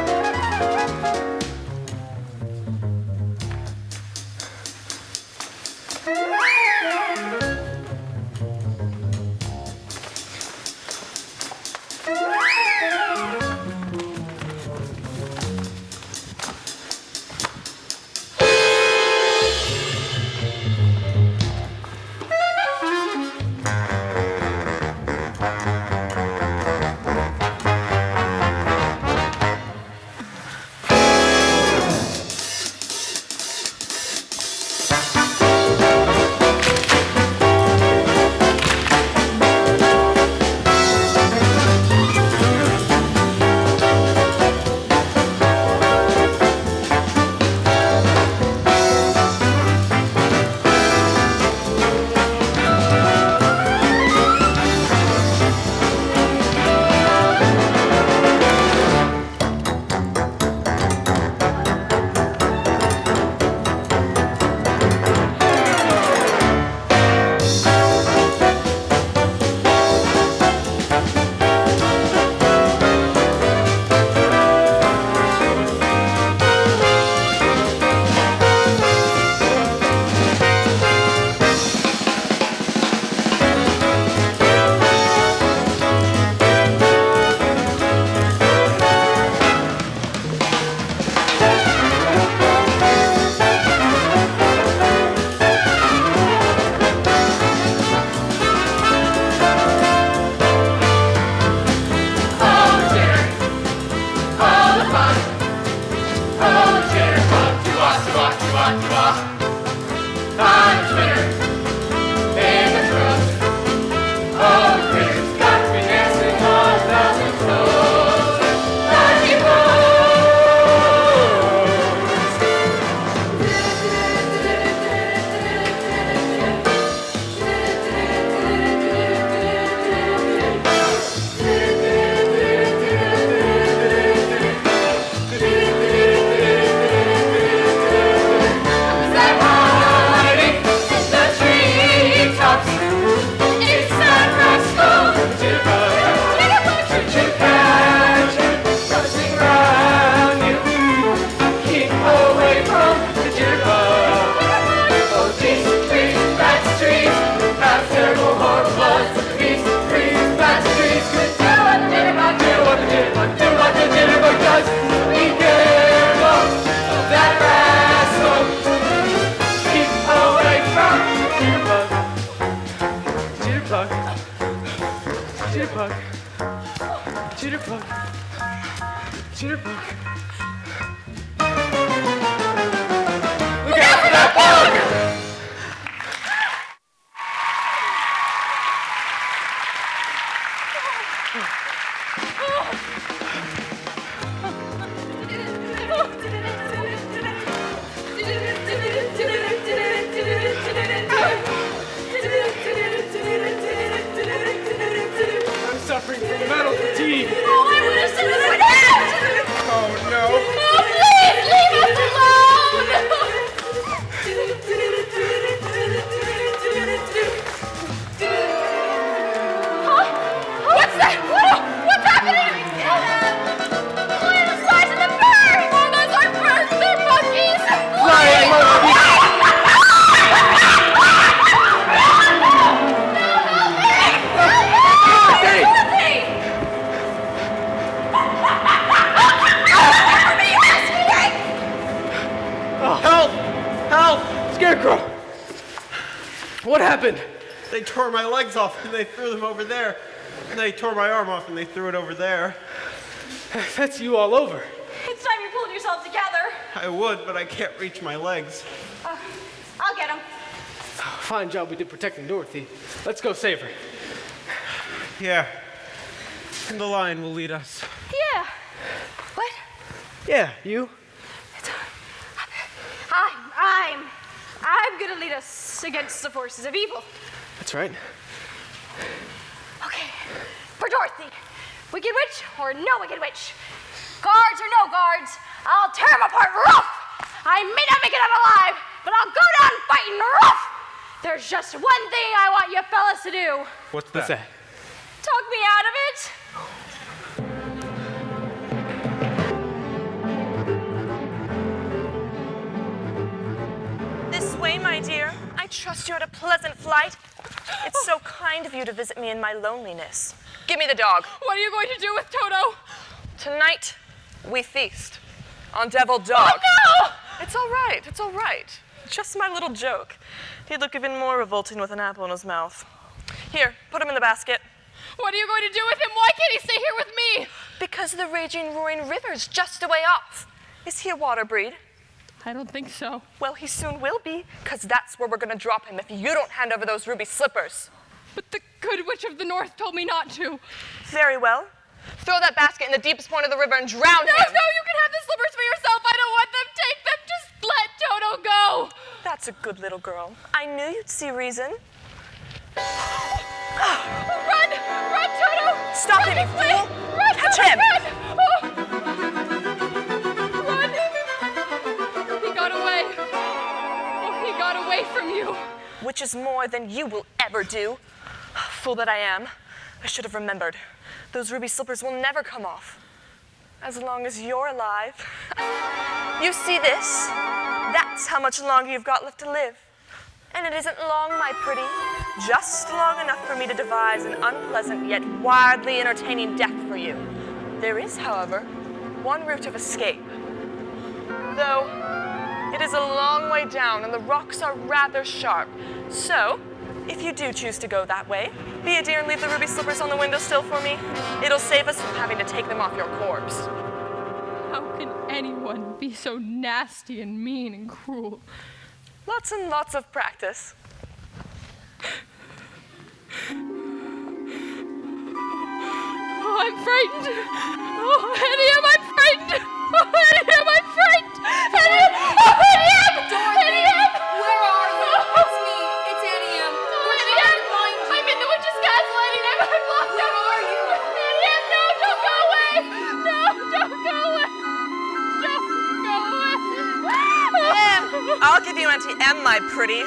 Jitterbug. Jitterbug. Look out for that bug! I'm suffering from mental fatigue. Oh, I would have said this would happen! Oh no. Oh, please leave us alone! Huh? What's that? What's happening? Look at the size of the bird! Oh, those aren't birds, they're monkeys! Flying monkeys! Help! Help! Scarecrow! What happened? They tore my legs off and they threw them over there. And they tore my arm off and they threw it over there. That's you all over. It's time you pulled yourself together. I would, but I can't reach my legs. I'll get him. Fine job we did protecting Dorothy. Let's go save her. Yeah. And the lion will lead us. Yeah. What? Yeah, you? I'm gonna lead us against the forces of evil. That's right. Okay. For Dorothy, wicked witch or no wicked witch, guards or no guards, I'll tear them apart rough. I may not make it out alive, but I'll go down fighting rough. There's just one thing I want you fellas to do. What's What's that? Talk me out of it. This way, my dear. I trust you had a pleasant flight. It's so kind of you to visit me in my loneliness. Give me the dog. What are you going to do with Toto? Tonight, we feast on Devil Dog. Oh, no! It's all right. It's all right. Just my little joke. He'd look even more revolting with an apple in his mouth. Here, put him in the basket. What are you going to do with him? Why can't he stay here with me? Because the raging, roaring river's just a way off. Is he a water breed? I don't think so. Well, he soon will be, because that's where we're going to drop him if you don't hand over those ruby slippers. But the good witch of the north told me not to. Very well. Throw that basket in the deepest point of the river and drown him. No, you can have the slippers for yourself. I don't want them. Take them. Just let Toto go. That's a good little girl. I knew you'd see reason. Run, Toto. Stop run him, this you way. fool. Run, Catch Toto, him. Run. Oh. Run. He got away. Oh, he got away from you. Which is more than you will ever do. Fool that I am. I should have remembered. Those ruby slippers will never come off. As long as you're alive. You see this? That's how much longer you've got left to live. And it isn't long, my pretty. Just long enough for me to devise an unpleasant yet wildly entertaining death for you. There is, however, one route of escape. Though it is a long way down and the rocks are rather sharp. So, if you do choose to go that way, be a dear and leave the ruby slippers on the windowsill for me. It'll save us from having to take them off your corpse. How can anyone be so nasty and mean and cruel? Lots and lots of practice. Oh, I'm frightened. Oh, Helium, I'm frightened. Oh, Helium, I'm frightened. Helium, oh, Helium. Helium. Where are you? It's me. It's Helium. We're trying to find you. I'm in the witch's castle, Helium. I'm locked Where up. are you? Helium, no, don't go away. No, don't go away. Don't go away. I'll give you Auntie M, my pretty.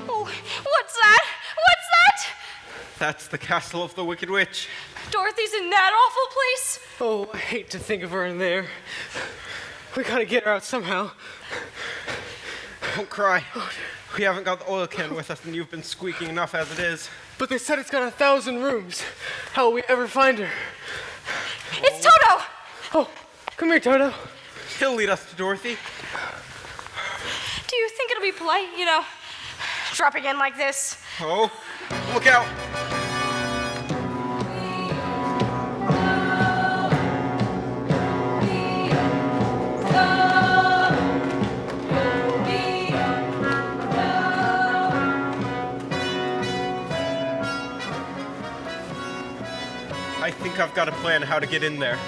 Oh, what's that? What's that? That's the castle of the Wicked Witch. Dorothy's in that awful place? Oh, I hate to think of her in there. We gotta get her out somehow. Don't cry. We haven't got the oil can with us, and you've been squeaking enough as it is. But they said it's got 1,000 rooms. How will we ever find her? It's Toto! Oh, come here, Toto. He'll lead us to Dorothy. Do you think it'll be polite, dropping in like this? Oh, look out. I think I've got a plan how to get in there.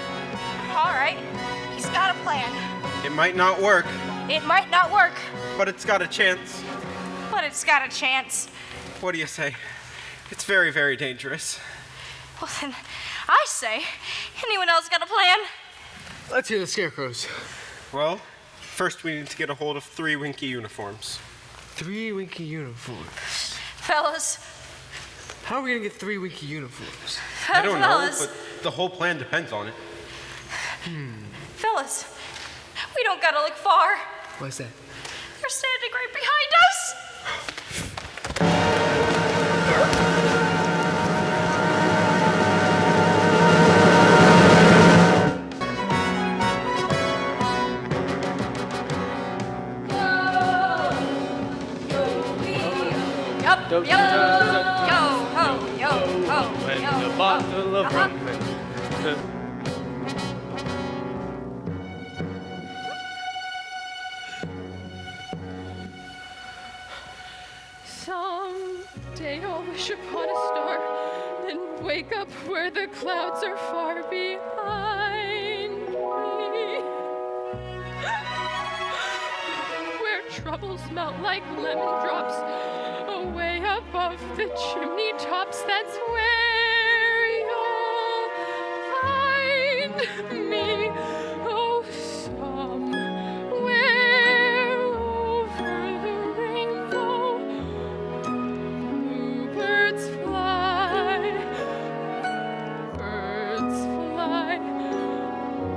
All right, he's got a plan. It might not work, It might not work, but it's got a chance. but it's got a chance. What do you say? It's very, very dangerous. Well, then, I say, anyone else got a plan? Let's hear the Scarecrows. Well, first we need to get a hold of 3 Winky uniforms. 3 Winky uniforms. Fellas, How are we gonna get 3 Winky uniforms? I don't know, fellas, but the whole plan depends on it. fellas, we don't gotta look far. What's that? They're standing right behind us. Yup, Dum, yo, dum, dum, yo, ho, yo, ho, And yo, a ho. bottle of rum. Someday I'll wish upon a star and wake up where the clouds are far behind me. Where troubles melt like lemon drops away above the chimney tops. That's where you'll find me. Oh, somewhere over the rainbow, birds fly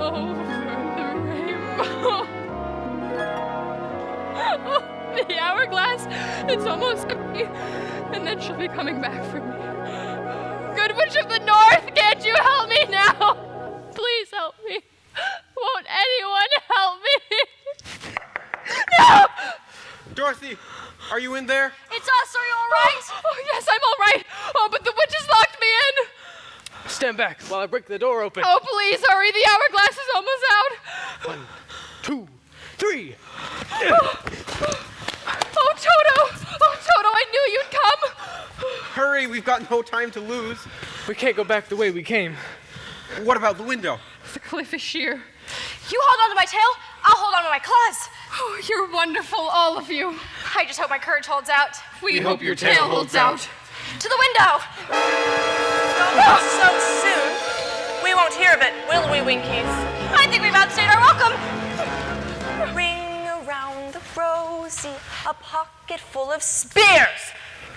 over the rainbow. Oh, the hourglass, it's almost empty, and then she'll be coming back for me. Good Witch of the North, can't you help me now? Please help me. Won't anyone help me? No! Dorothy, are you in there? It's us, are you all right? Oh, yes, I'm all right. Oh, but the witches locked me in. Stand back while I break the door open. Oh, please hurry. The hourglass is almost out. 1, 2, 3. Oh, Toto. Oh, Toto, I knew you'd come. Hurry, we've got no time to lose. We can't go back the way we came. What about the window? The cliff is sheer. You hold on to my tail, I'll hold on to my claws. Oh, you're wonderful, all of you. I just hope my courage holds out. We hope your tail holds out. To the window! Not so soon. We won't hear of it, will we, Winkies? I think we've outstayed our welcome. Ring around the rosy, a pocket full of spears.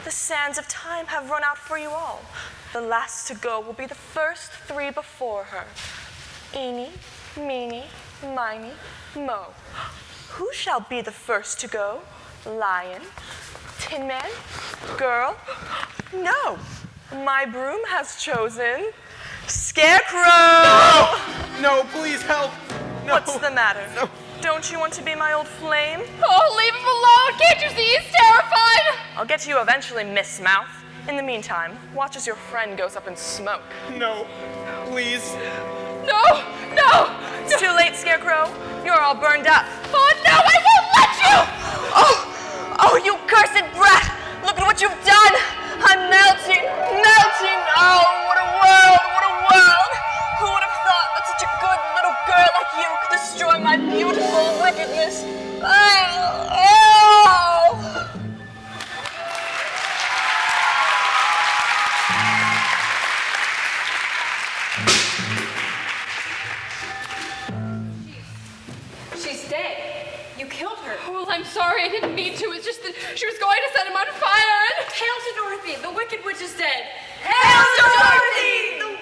The sands of time have run out for you all. The last to go will be the first 3 before her. Eeny, meeny, miny, mo. Who shall be the first to go? Lion? Tin Man? Girl? No. My broom has chosen Scarecrow! No, please help. No. What's the matter? No. Don't you want to be my old flame? Oh, leave him alone. Can't you see he's terrified? I'll get to you eventually, Miss Mouth. In the meantime, watch as your friend goes up in smoke. No, please. No, no. It's too late, Scarecrow. You're all burned up. Oh, no, I won't let you. Oh, you cursed brat! Look at what you've done! I'm melting, melting! Oh, what a world, what a world! Who would have thought that such a good little girl like you could destroy my beautiful wickedness? Oh! She's dead. You killed her. Oh, well, I'm sorry. I didn't mean to. It's just that she was going to set him on fire and... Hail to Dorothy. The Wicked Witch is dead. Hail to Dorothy!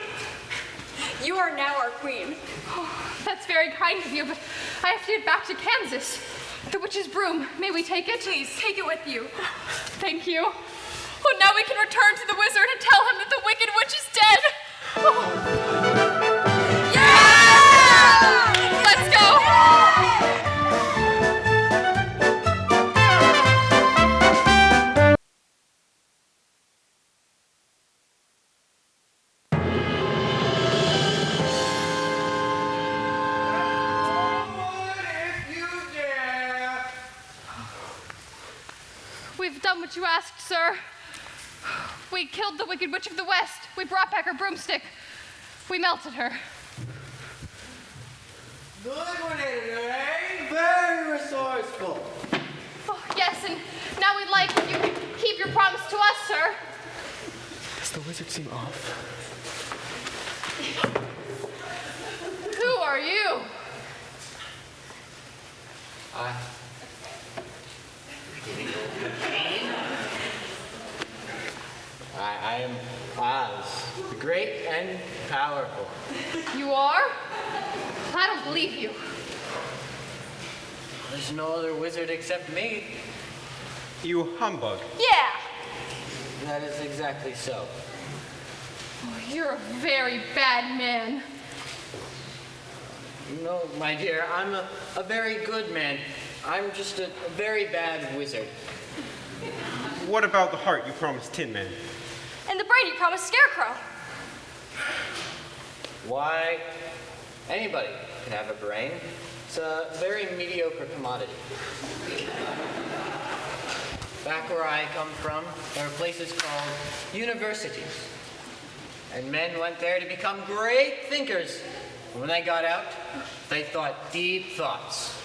You are now our queen. Oh, that's very kind of you, but I have to get back to Kansas. The witch's broom. May we take it? Please, take it with you. Thank you. Oh, now we can return to the wizard and tell him that the Wicked Witch is dead. Oh. Yeah! Let's go. what you asked, sir. We killed the Wicked Witch of the West. We brought back her broomstick. We melted her. Good one, eh? Very resourceful. Oh, yes, and now we'd like if you could keep your promise to us, sir. Does the wizard seem off? Who are you? I am Oz, the great and powerful. You are? I don't believe you. There's no other wizard except me. You humbug. Yeah. That is exactly so. Oh, you're a very bad man. No, my dear, I'm a very good man. I'm just a very bad wizard. What about the heart you promised Tin Man? And the brain you promised Scarecrow. Why, anybody can have a brain. It's a very mediocre commodity. Back where I come from, there are places called universities. And men went there to become great thinkers. And when they got out, they thought deep thoughts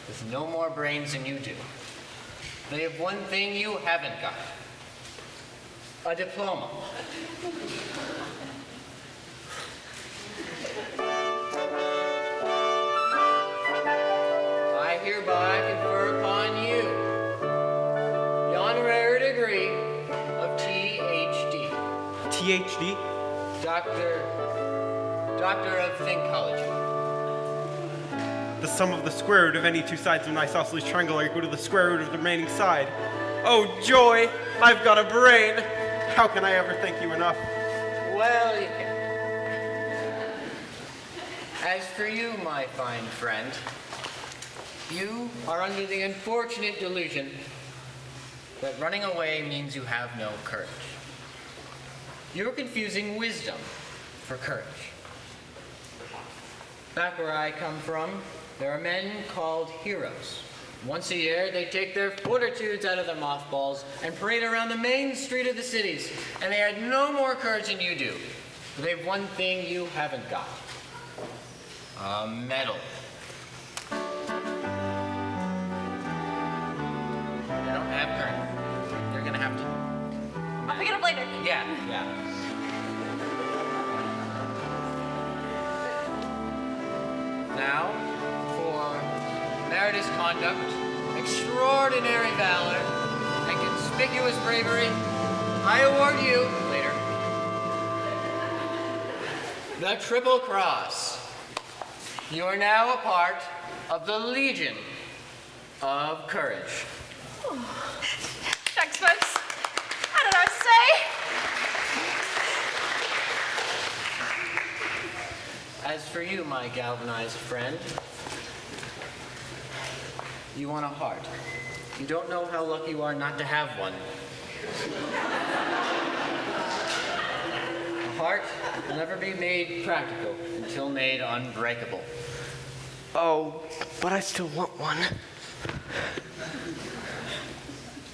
with no more brains than you do. They have one thing you haven't got. A diploma. I hereby confer upon you the honorary degree of THD. THD? Doctor of Thinkology. The sum of the square root of any two sides of an isosceles triangle are equal to the square root of the remaining side. Oh, joy! I've got a brain! How can I ever thank you enough? Well, you can. As for you, my fine friend, you are under the unfortunate delusion that running away means you have no courage. You're confusing wisdom for courage. Back where I come from, there are men called heroes. Once a year, they take their fortitudes out of their mothballs and parade around the main street of the cities, and they had no more courage than you do. But they've one thing you haven't got. A medal. They don't have courage. They're gonna have to... I'll pick it up later. Yeah. Now, for meritorious conduct, extraordinary valor, and conspicuous bravery, I award you, later, the Triple Cross. You are now a part of the Legion of Courage. Thanks, folks. I don't know what to say. As for you, my galvanized friend, you want a heart. You don't know how lucky you are not to have one. A heart will never be made practical until made unbreakable. Oh, but I still want one.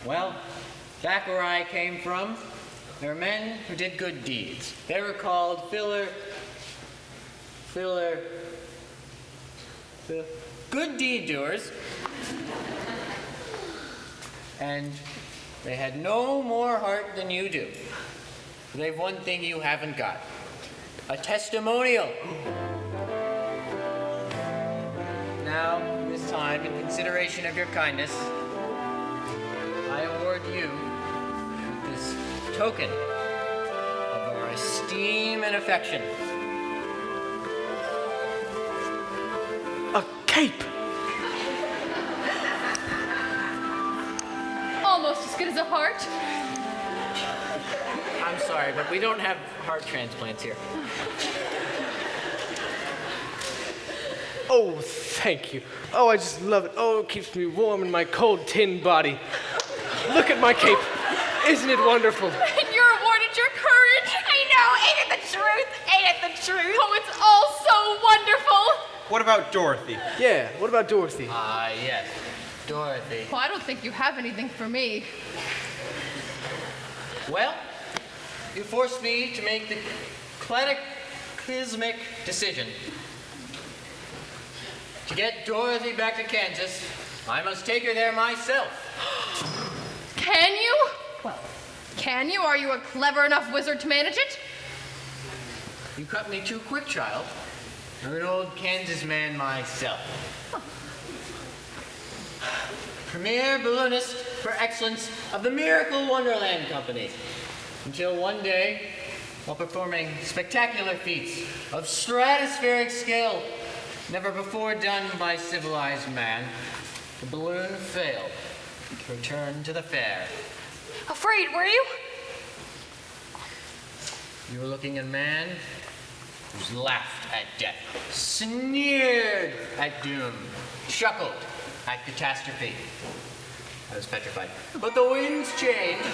Well, back where I came from, there were men who did good deeds. They were called good deed doers. And they had no more heart than you do. They've one thing you haven't got. A testimonial. Now, this time, in consideration of your kindness, I award you this token of our esteem and affection. A cape! Almost as good as a heart. I'm sorry, but we don't have heart transplants here. Oh, thank you. Oh, I just love it. Oh, it keeps me warm in my cold tin body. Look at my cape. Isn't it wonderful? And you're awarded your courage. I know, ain't it the truth? Ain't it the truth? Oh, it's all so wonderful. What about Dorothy? Yeah, what about Dorothy? Yes, Dorothy. Well, I don't think you have anything for me. Well, you forced me to make the cataclysmic decision. To get Dorothy back to Kansas, I must take her there myself. Can you? Well, can you? Are you a clever enough wizard to manage it? You cut me too quick, child. I'm an old Kansas man myself. Premier balloonist for excellence of the Miracle Wonderland Company. Until one day, while performing spectacular feats of stratospheric skill, never before done by civilized man, the balloon failed to return to the fair. Afraid, were you? You were looking at a man who's laughed at death, sneered at doom, chuckled at catastrophe. I was petrified. But the winds changed,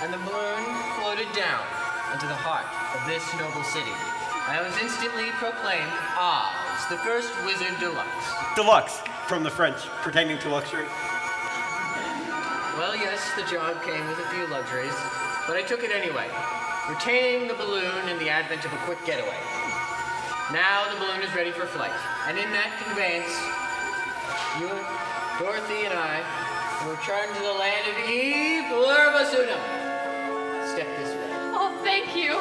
and the balloon floated down into the heart of this noble city. I was instantly proclaimed Oz, the first wizard deluxe. Deluxe, from the French, pertaining to luxury. Well, yes, the job came with a few luxuries, but I took it anyway, retaining the balloon in the advent of a quick getaway. Now the balloon is ready for flight, and in that conveyance, you, Dorothy, and I will return to the land of E Pluribus Unum. Step this way. Oh, thank you.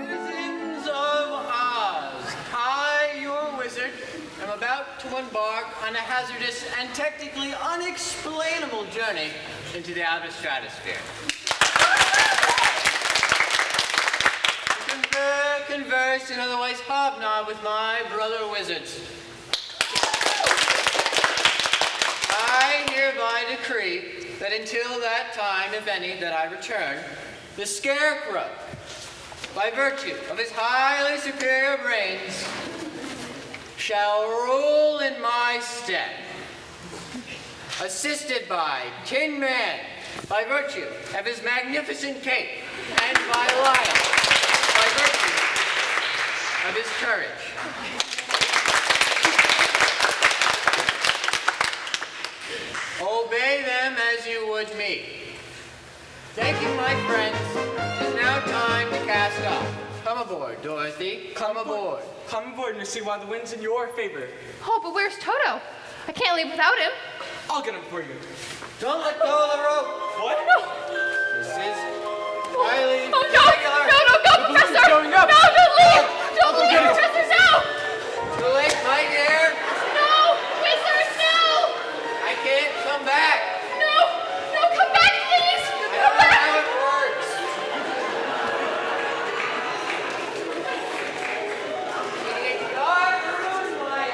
Citizens of Oz, I, your wizard, am about to embark on a hazardous and technically unexplainable journey into the outer stratosphere. To converse, and otherwise hobnob with my brother wizards. I hereby decree that until that time, if any, that I return, the Scarecrow, by virtue of his highly superior brains, shall rule in my stead, assisted by Tin Man, by virtue of his magnificent cape, and by Lion, by virtue of his courage. Obey them as you would me. Thank you, my friends. It is now time to cast off. Come aboard, Dorothy. Come aboard. Come aboard and see why the wind's in your favor. Oh, but where's Toto? I can't leave without him. I'll get him for you. Don't let go of the rope. What? This is highly Oh, no! irregular. No, no, go, Professor! going up. No, don't leave! Don't leave, get it. Professor, no! Too late, my dear. No! Wizard, no! I can't come back. No! No, come back, please! I Come don't know back! how it works. In a dark room, my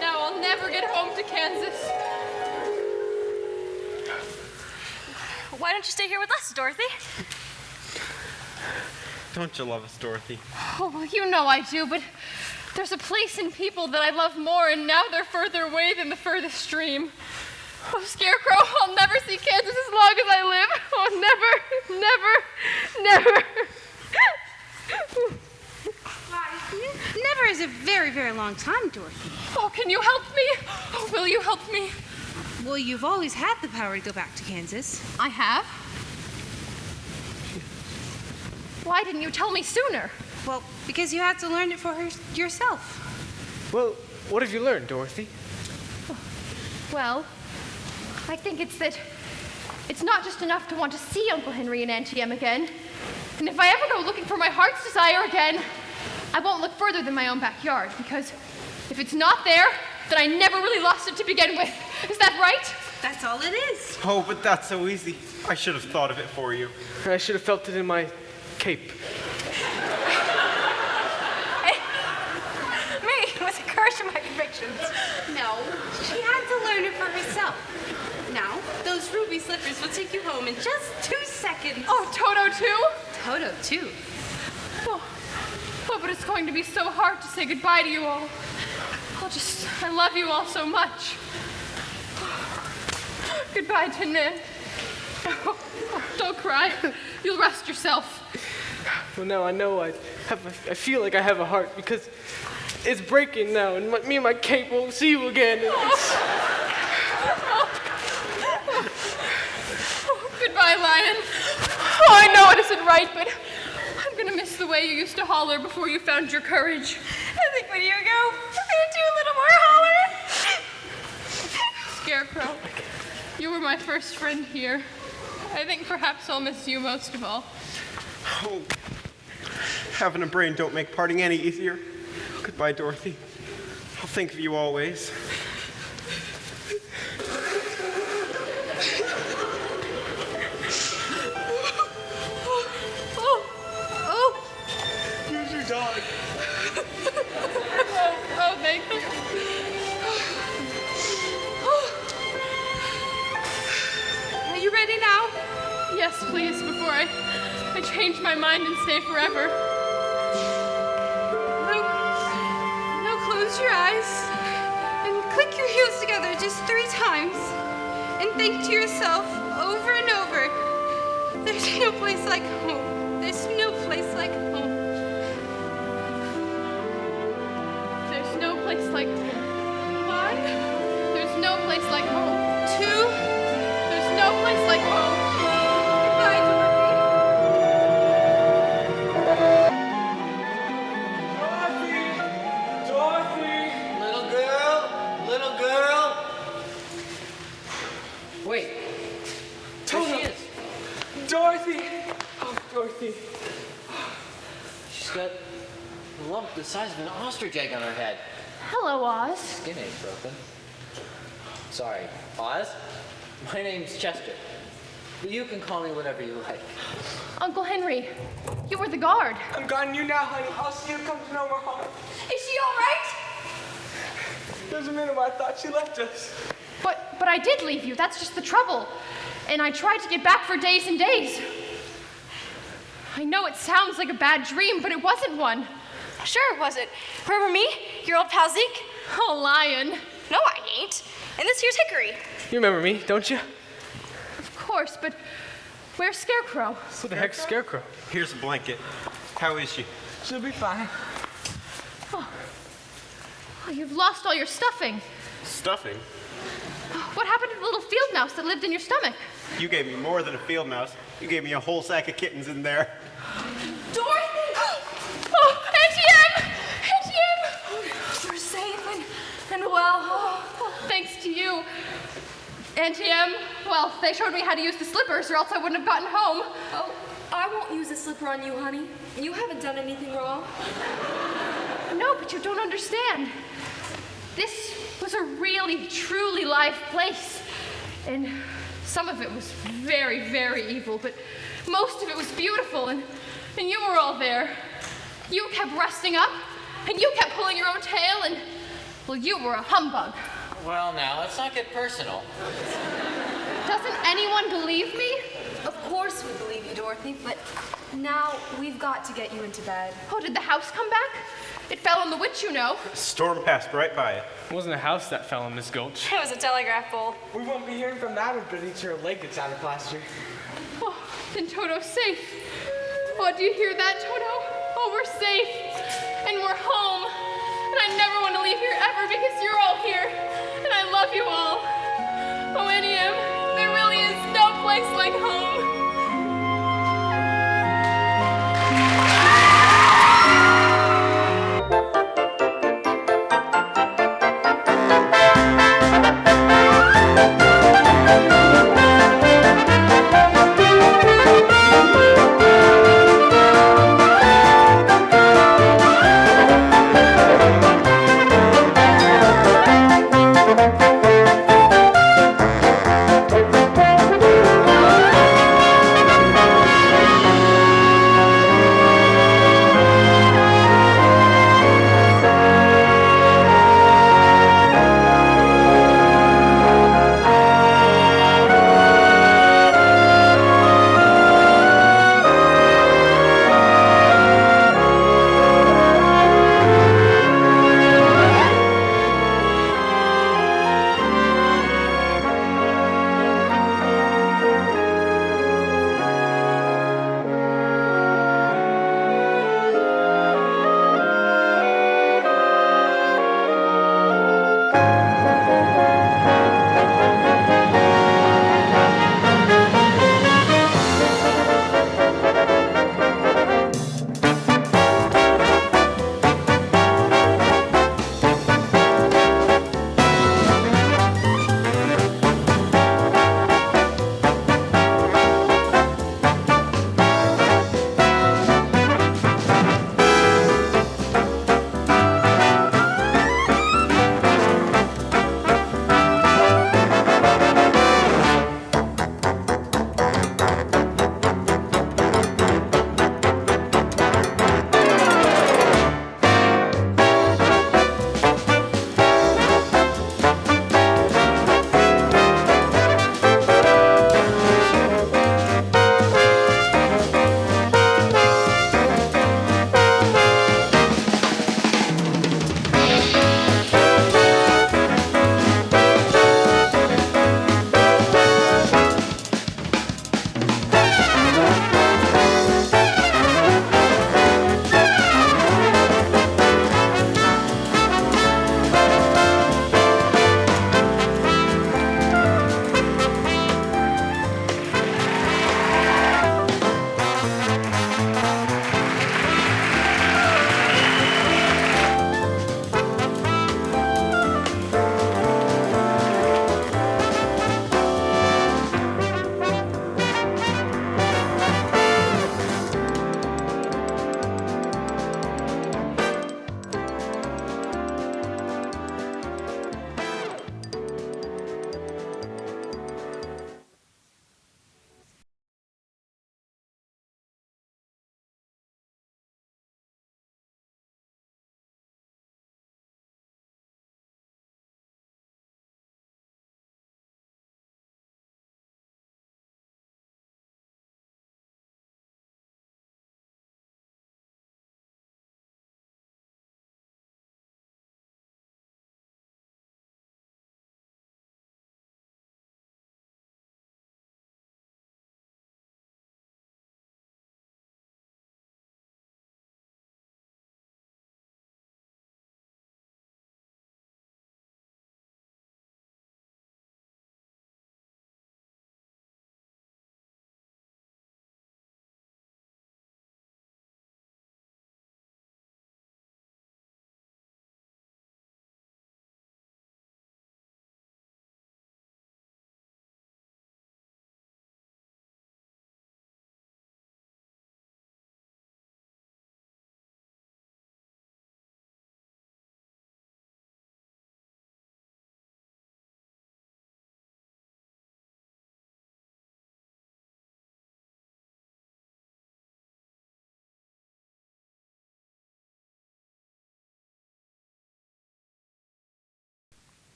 Now I'll never get home to Kansas. Why don't you stay here with us, Dorothy? Don't you love us, Dorothy? Oh, well, you know I do, but there's a place and people that I love more, and now they're further away than the furthest stream. Oh, Scarecrow, I'll never see Kansas as long as I live. Oh, never, never, never. Never is a very, very long time, Dorothy. Oh, can you help me? Oh, will you help me? Well, you've always had the power to go back to Kansas. I have? Why didn't you tell me sooner? Well, because you had to learn it for yourself. Well, what have you learned, Dorothy? Well, I think it's that it's not just enough to want to see Uncle Henry and Auntie Em again. And if I ever go looking for my heart's desire again, I won't look further than my own backyard, because if it's not there, then I never really lost it to begin with. Is that right? That's all it is. Oh, but that's so easy. I should have thought of it for you. I should have felt it in my cape. Me, with the courage of my convictions. No, she had to learn it for herself. Now, those ruby slippers will take you home in just 2 seconds. Oh, Toto too? Toto, too. Oh, but it's going to be so hard to say goodbye to you all. I love you all so much. Goodbye, Tin Man. Oh, don't cry. You'll rest yourself. Well, now I know I feel like I have a heart because it's breaking now, and me and my cape won't see you again. Goodbye, Lion. Oh, I know it isn't right, but I'm gonna miss the way you used to holler before you found your courage. I think when you go, we're gonna do a little more holler. Scarecrow, you were my first friend here. I think perhaps I'll miss you most of all. Oh, having a brain don't make parting any easier. Goodbye, Dorothy. I'll think of you always. Here's your dog. Oh, thank you. Are you ready now? Yes, please, before I change my mind and stay forever. Now close your eyes and click your heels together just 3 times and think to yourself over and over, there's no place like home. There's no place like home. There's no place like home. 1, There's no place like home. 2, There's no place like home. goodbye, Dorothy. Dorothy! Little girl! Wait, Toto! there she is. Dorothy! Oh, Dorothy. She's got a lump the size of an ostrich egg on her head. Hello, Oz. Skin ain't broken. Sorry, Oz. My name's Chester. But you can call me whatever you like. Uncle Henry, you were the guard. I'm gone you now, honey. I'll see you come to no more harm. Is she all right? There's a minute where I thought she left us. But I did leave you. That's just the trouble. And I tried to get back for days and days. I know it sounds like a bad dream, but it wasn't one. Sure, was it? Remember me? Your old pal Zeke? Oh, Lion. No, I ain't. And this here's Hickory. You remember me, don't you? Of course, but where's Scarecrow? What the heck's Scarecrow? Here's a blanket. How is she? She'll be fine. Oh, you've lost all your stuffing. Stuffing? What happened to the little field mouse that lived in your stomach? You gave me more than a field mouse. You gave me a whole sack of kittens in there. Dorothy! Oh, Auntie Em! Auntie Em! You're safe and well. Oh, thanks to you. Auntie Em, well, they showed me how to use the slippers or else I wouldn't have gotten home. Oh, I won't use a slipper on you, honey. You haven't done anything wrong. No, but you don't understand. This was a really, truly live place. And some of it was very, very evil, but most of it was beautiful, and you were all there. You kept resting up, and you kept pulling your own tail, and, well, you were a humbug. Well, now, let's not get personal. Doesn't anyone believe me? Of course we believe you, Dorothy, but now we've got to get you into bed. Oh, did the house come back? It fell on the witch, you know. Storm passed right by it. It wasn't a house that fell in this gulch. It was a telegraph pole. We won't be hearing from that until her leg gets out of plaster. Oh, then Toto's safe. Oh, do you hear that, Toto? Oh, we're safe. And we're home. And I never want to leave here ever because you're all here. And I love you all. Oh, Auntie Em, there really is no place like home.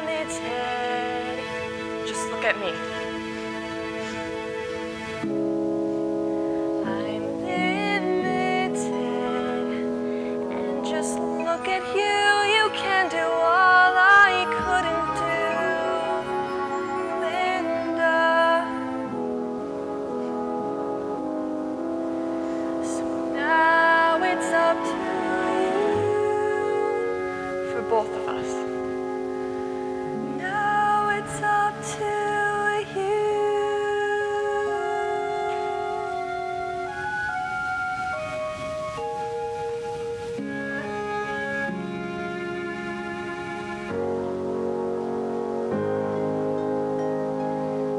Unlimited. Just look at me. I'm limited. And just look at you. You can do all I couldn't do. Glinda. So now it's up to both of us. Now it's up to you.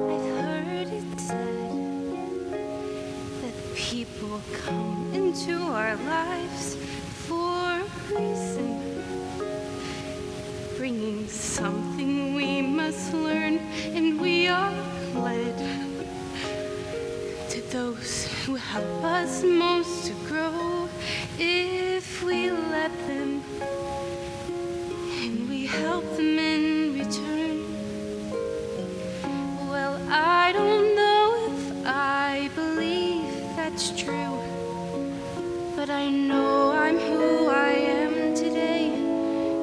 I've heard it said that people come into our lives for a reason, bringing something we must learn, and we are led to those who help us most to grow if we let them, and we help them in return. Well, I don't know if I believe that's true, but I know I'm who I am today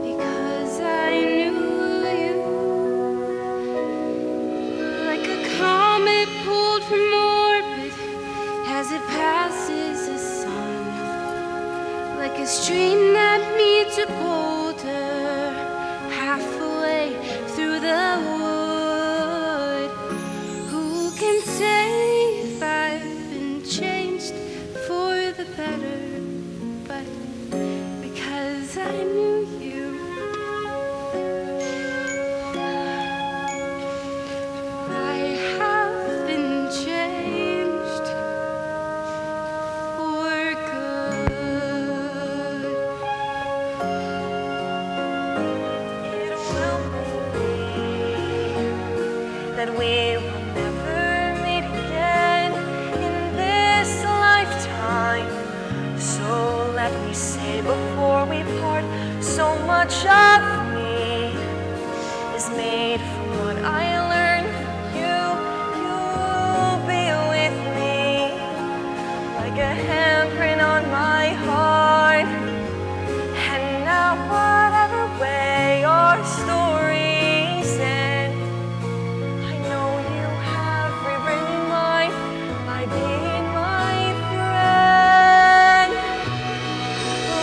because I knew that we will never meet again in this lifetime. So let me say before we part, so much of me is made from what I learned from you. You'll be with me like a handprint on my heart. And now whatever way your stories end, I know you have rewritten mine by being my friend.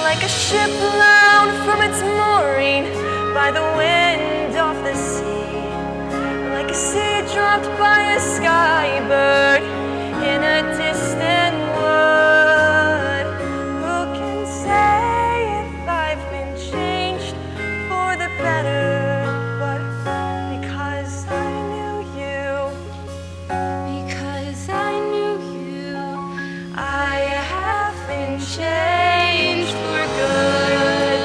Like a ship blown from its mooring by the wind off the sea, like a seed dropped by a skybird in a distant wood. Who can say if I've been changed for the better? But because I knew you, I have been changed for good.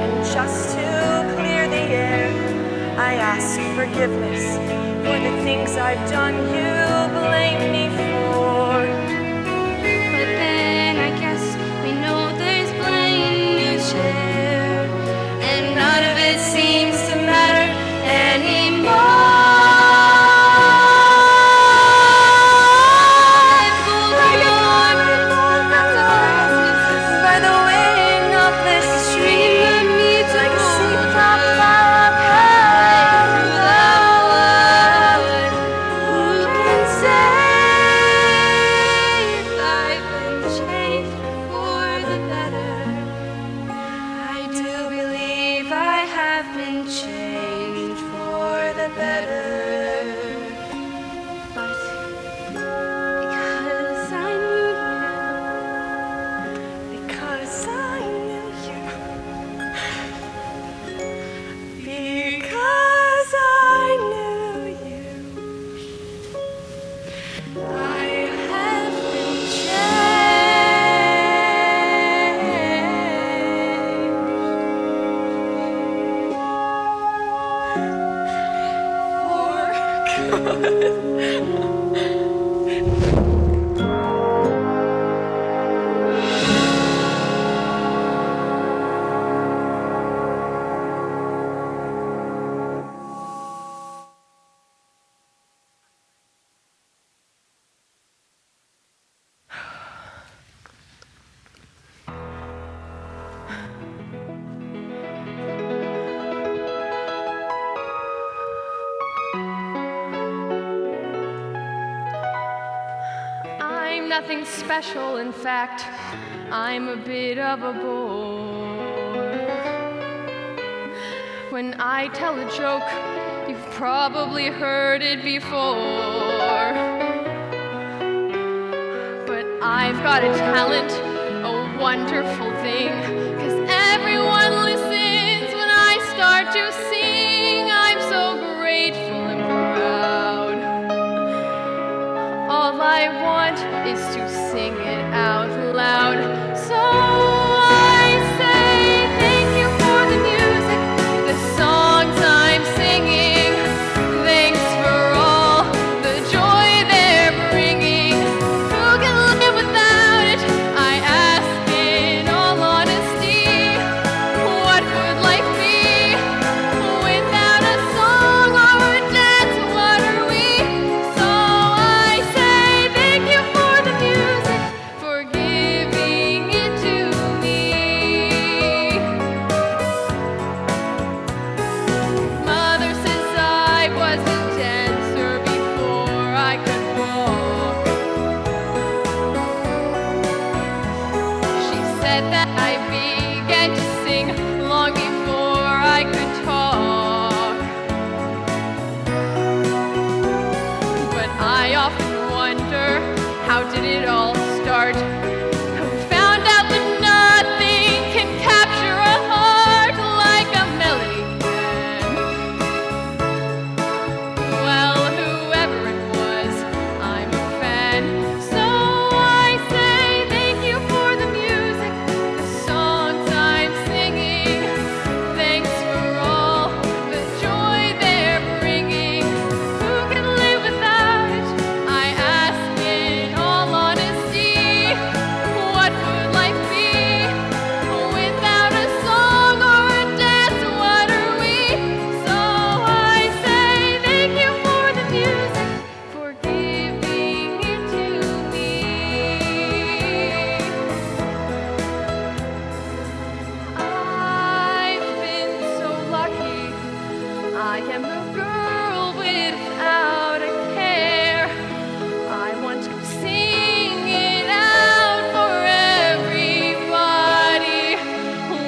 And just to clear the air, I ask forgiveness for the things I've done you blame me for. But then I guess we know there's blame you share, and none of it seems to matter anymore. By the wind of this stream, like a seed dropped by a wood. Who can say if I've been changed for the better? I do believe I have been changed for the better. But because I knew you, because I knew you, because I knew you, I have been changed for good. I'm nothing special, in fact, I'm a bit of a bore. When I tell a joke, you've probably heard it before. But I've got a talent, a wonderful thing, 'cause everyone listens when I start to sing. I'm so grateful and proud. All I want is to sing it out loud. So I say thank you for the music, the songs I'm singing. Thanks for all the joy they're bringing. Who can live without it? I ask in all honesty. What would life be without a song or a dance? What are we? So I say thank you for the music, for giving it to me. Mother says I was a dancer before I could walk. She said that I began to sing long before I could talk. But I often wonder, how did it all start? Who found out that nothing can capture a heart like a melody can? Well, whoever it was, I'm a fan. So I say thank you for the music, the songs I'm singing. Thanks for all I am the girl without a care. I want to sing it out for everybody.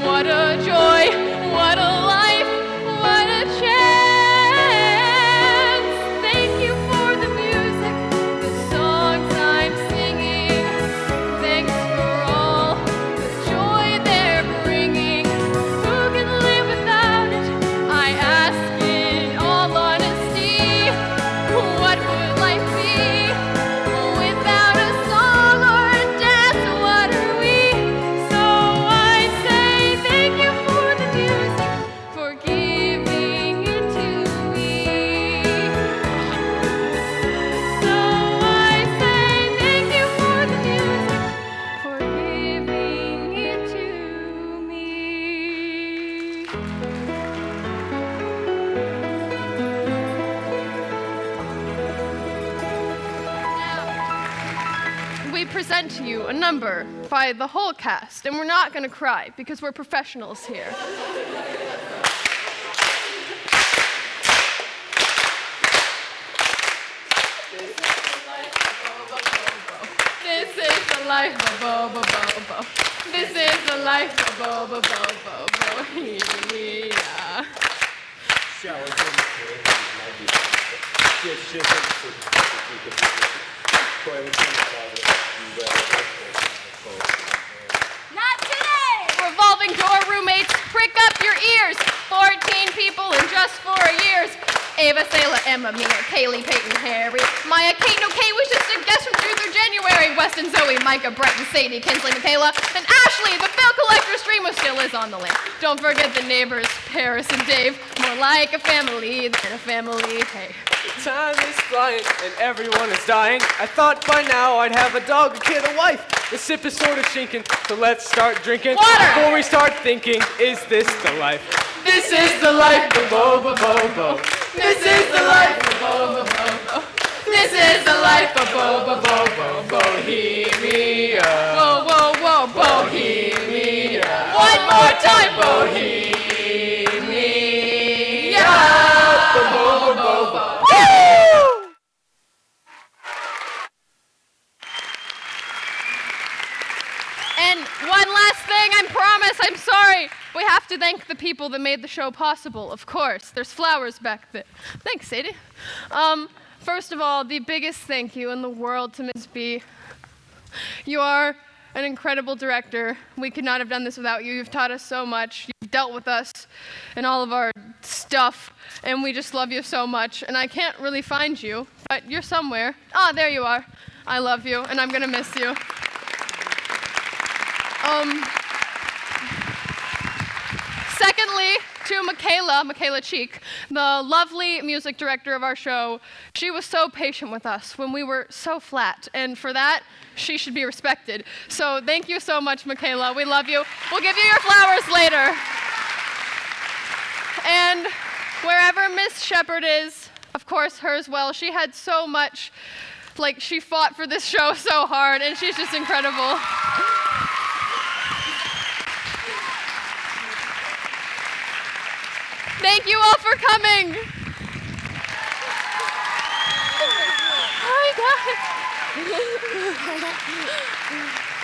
What a joy, what a life, what a chance. Thank you for the music, the songs I'm singing. Thanks for all the joy they're bringing. Who can live without it? I ask in all honesty. What would life be without a song or a dance? What are we? So I say thank you for the music, for giving it to me. So I say thank you for the music, for giving it to me. We present to you a number by the whole cast, and we're not going to cry because we're professionals here. This is the life of Bo, Bo, Bo, Bo. This is the life of Bo, Bo, Bo, Bo, Bo. Yeah. Not today! Revolving door roommates, prick up your ears. 14 people in just 4 years. Ava, Sayla, Emma, Mia, Kaylee, Peyton, Harry, Maya, Kate, no, Kate was just a guest from through January. Weston, Zoe, Micah, Brett, and Sadie, Kinsley, Michaela, and Ashley, the bill collector stream who still is on the link. Don't forget the neighbors, Paris and Dave, more like a family than a family, hey. Time is flying and everyone is dying. I thought by now I'd have a dog, a kid, a wife. The sip is sort of sinking, so let's start drinking. Water! Before we start thinking, is this the life? This is the life of Bo, Bo, Bo, Bo. This is the life of Bo, Bo, Bo, Bo. This is the life of Bo, Bo, Bo, Bo, Bohemia. Whoa, whoa, whoa, Bohemia. One more time, Bohemia. Bo, Bo, Bo, Bo, Bo. And one last thing, I promise, I'm sorry. We have to thank the people that made the show possible, of course. There's flowers back there. Thanks, Sadie. First of all, the biggest thank you in the world to Ms. B. You are an incredible director. We could not have done this without you. You've taught us so much. You've dealt with us and all of our stuff, and we just love you so much. And I can't really find you, but you're somewhere. Ah, there you are. I love you, and I'm gonna miss you. Secondly, to Michaela Cheek, the lovely music director of our show. She was so patient with us when we were so flat, and for that, she should be respected. So thank you so much, Michaela. We love you. We'll give you your flowers later. And wherever Miss Shepherd is, of course, her as well. She had so much, like, she fought for this show so hard, and she's just incredible. Thank you all for coming. Hi, guys.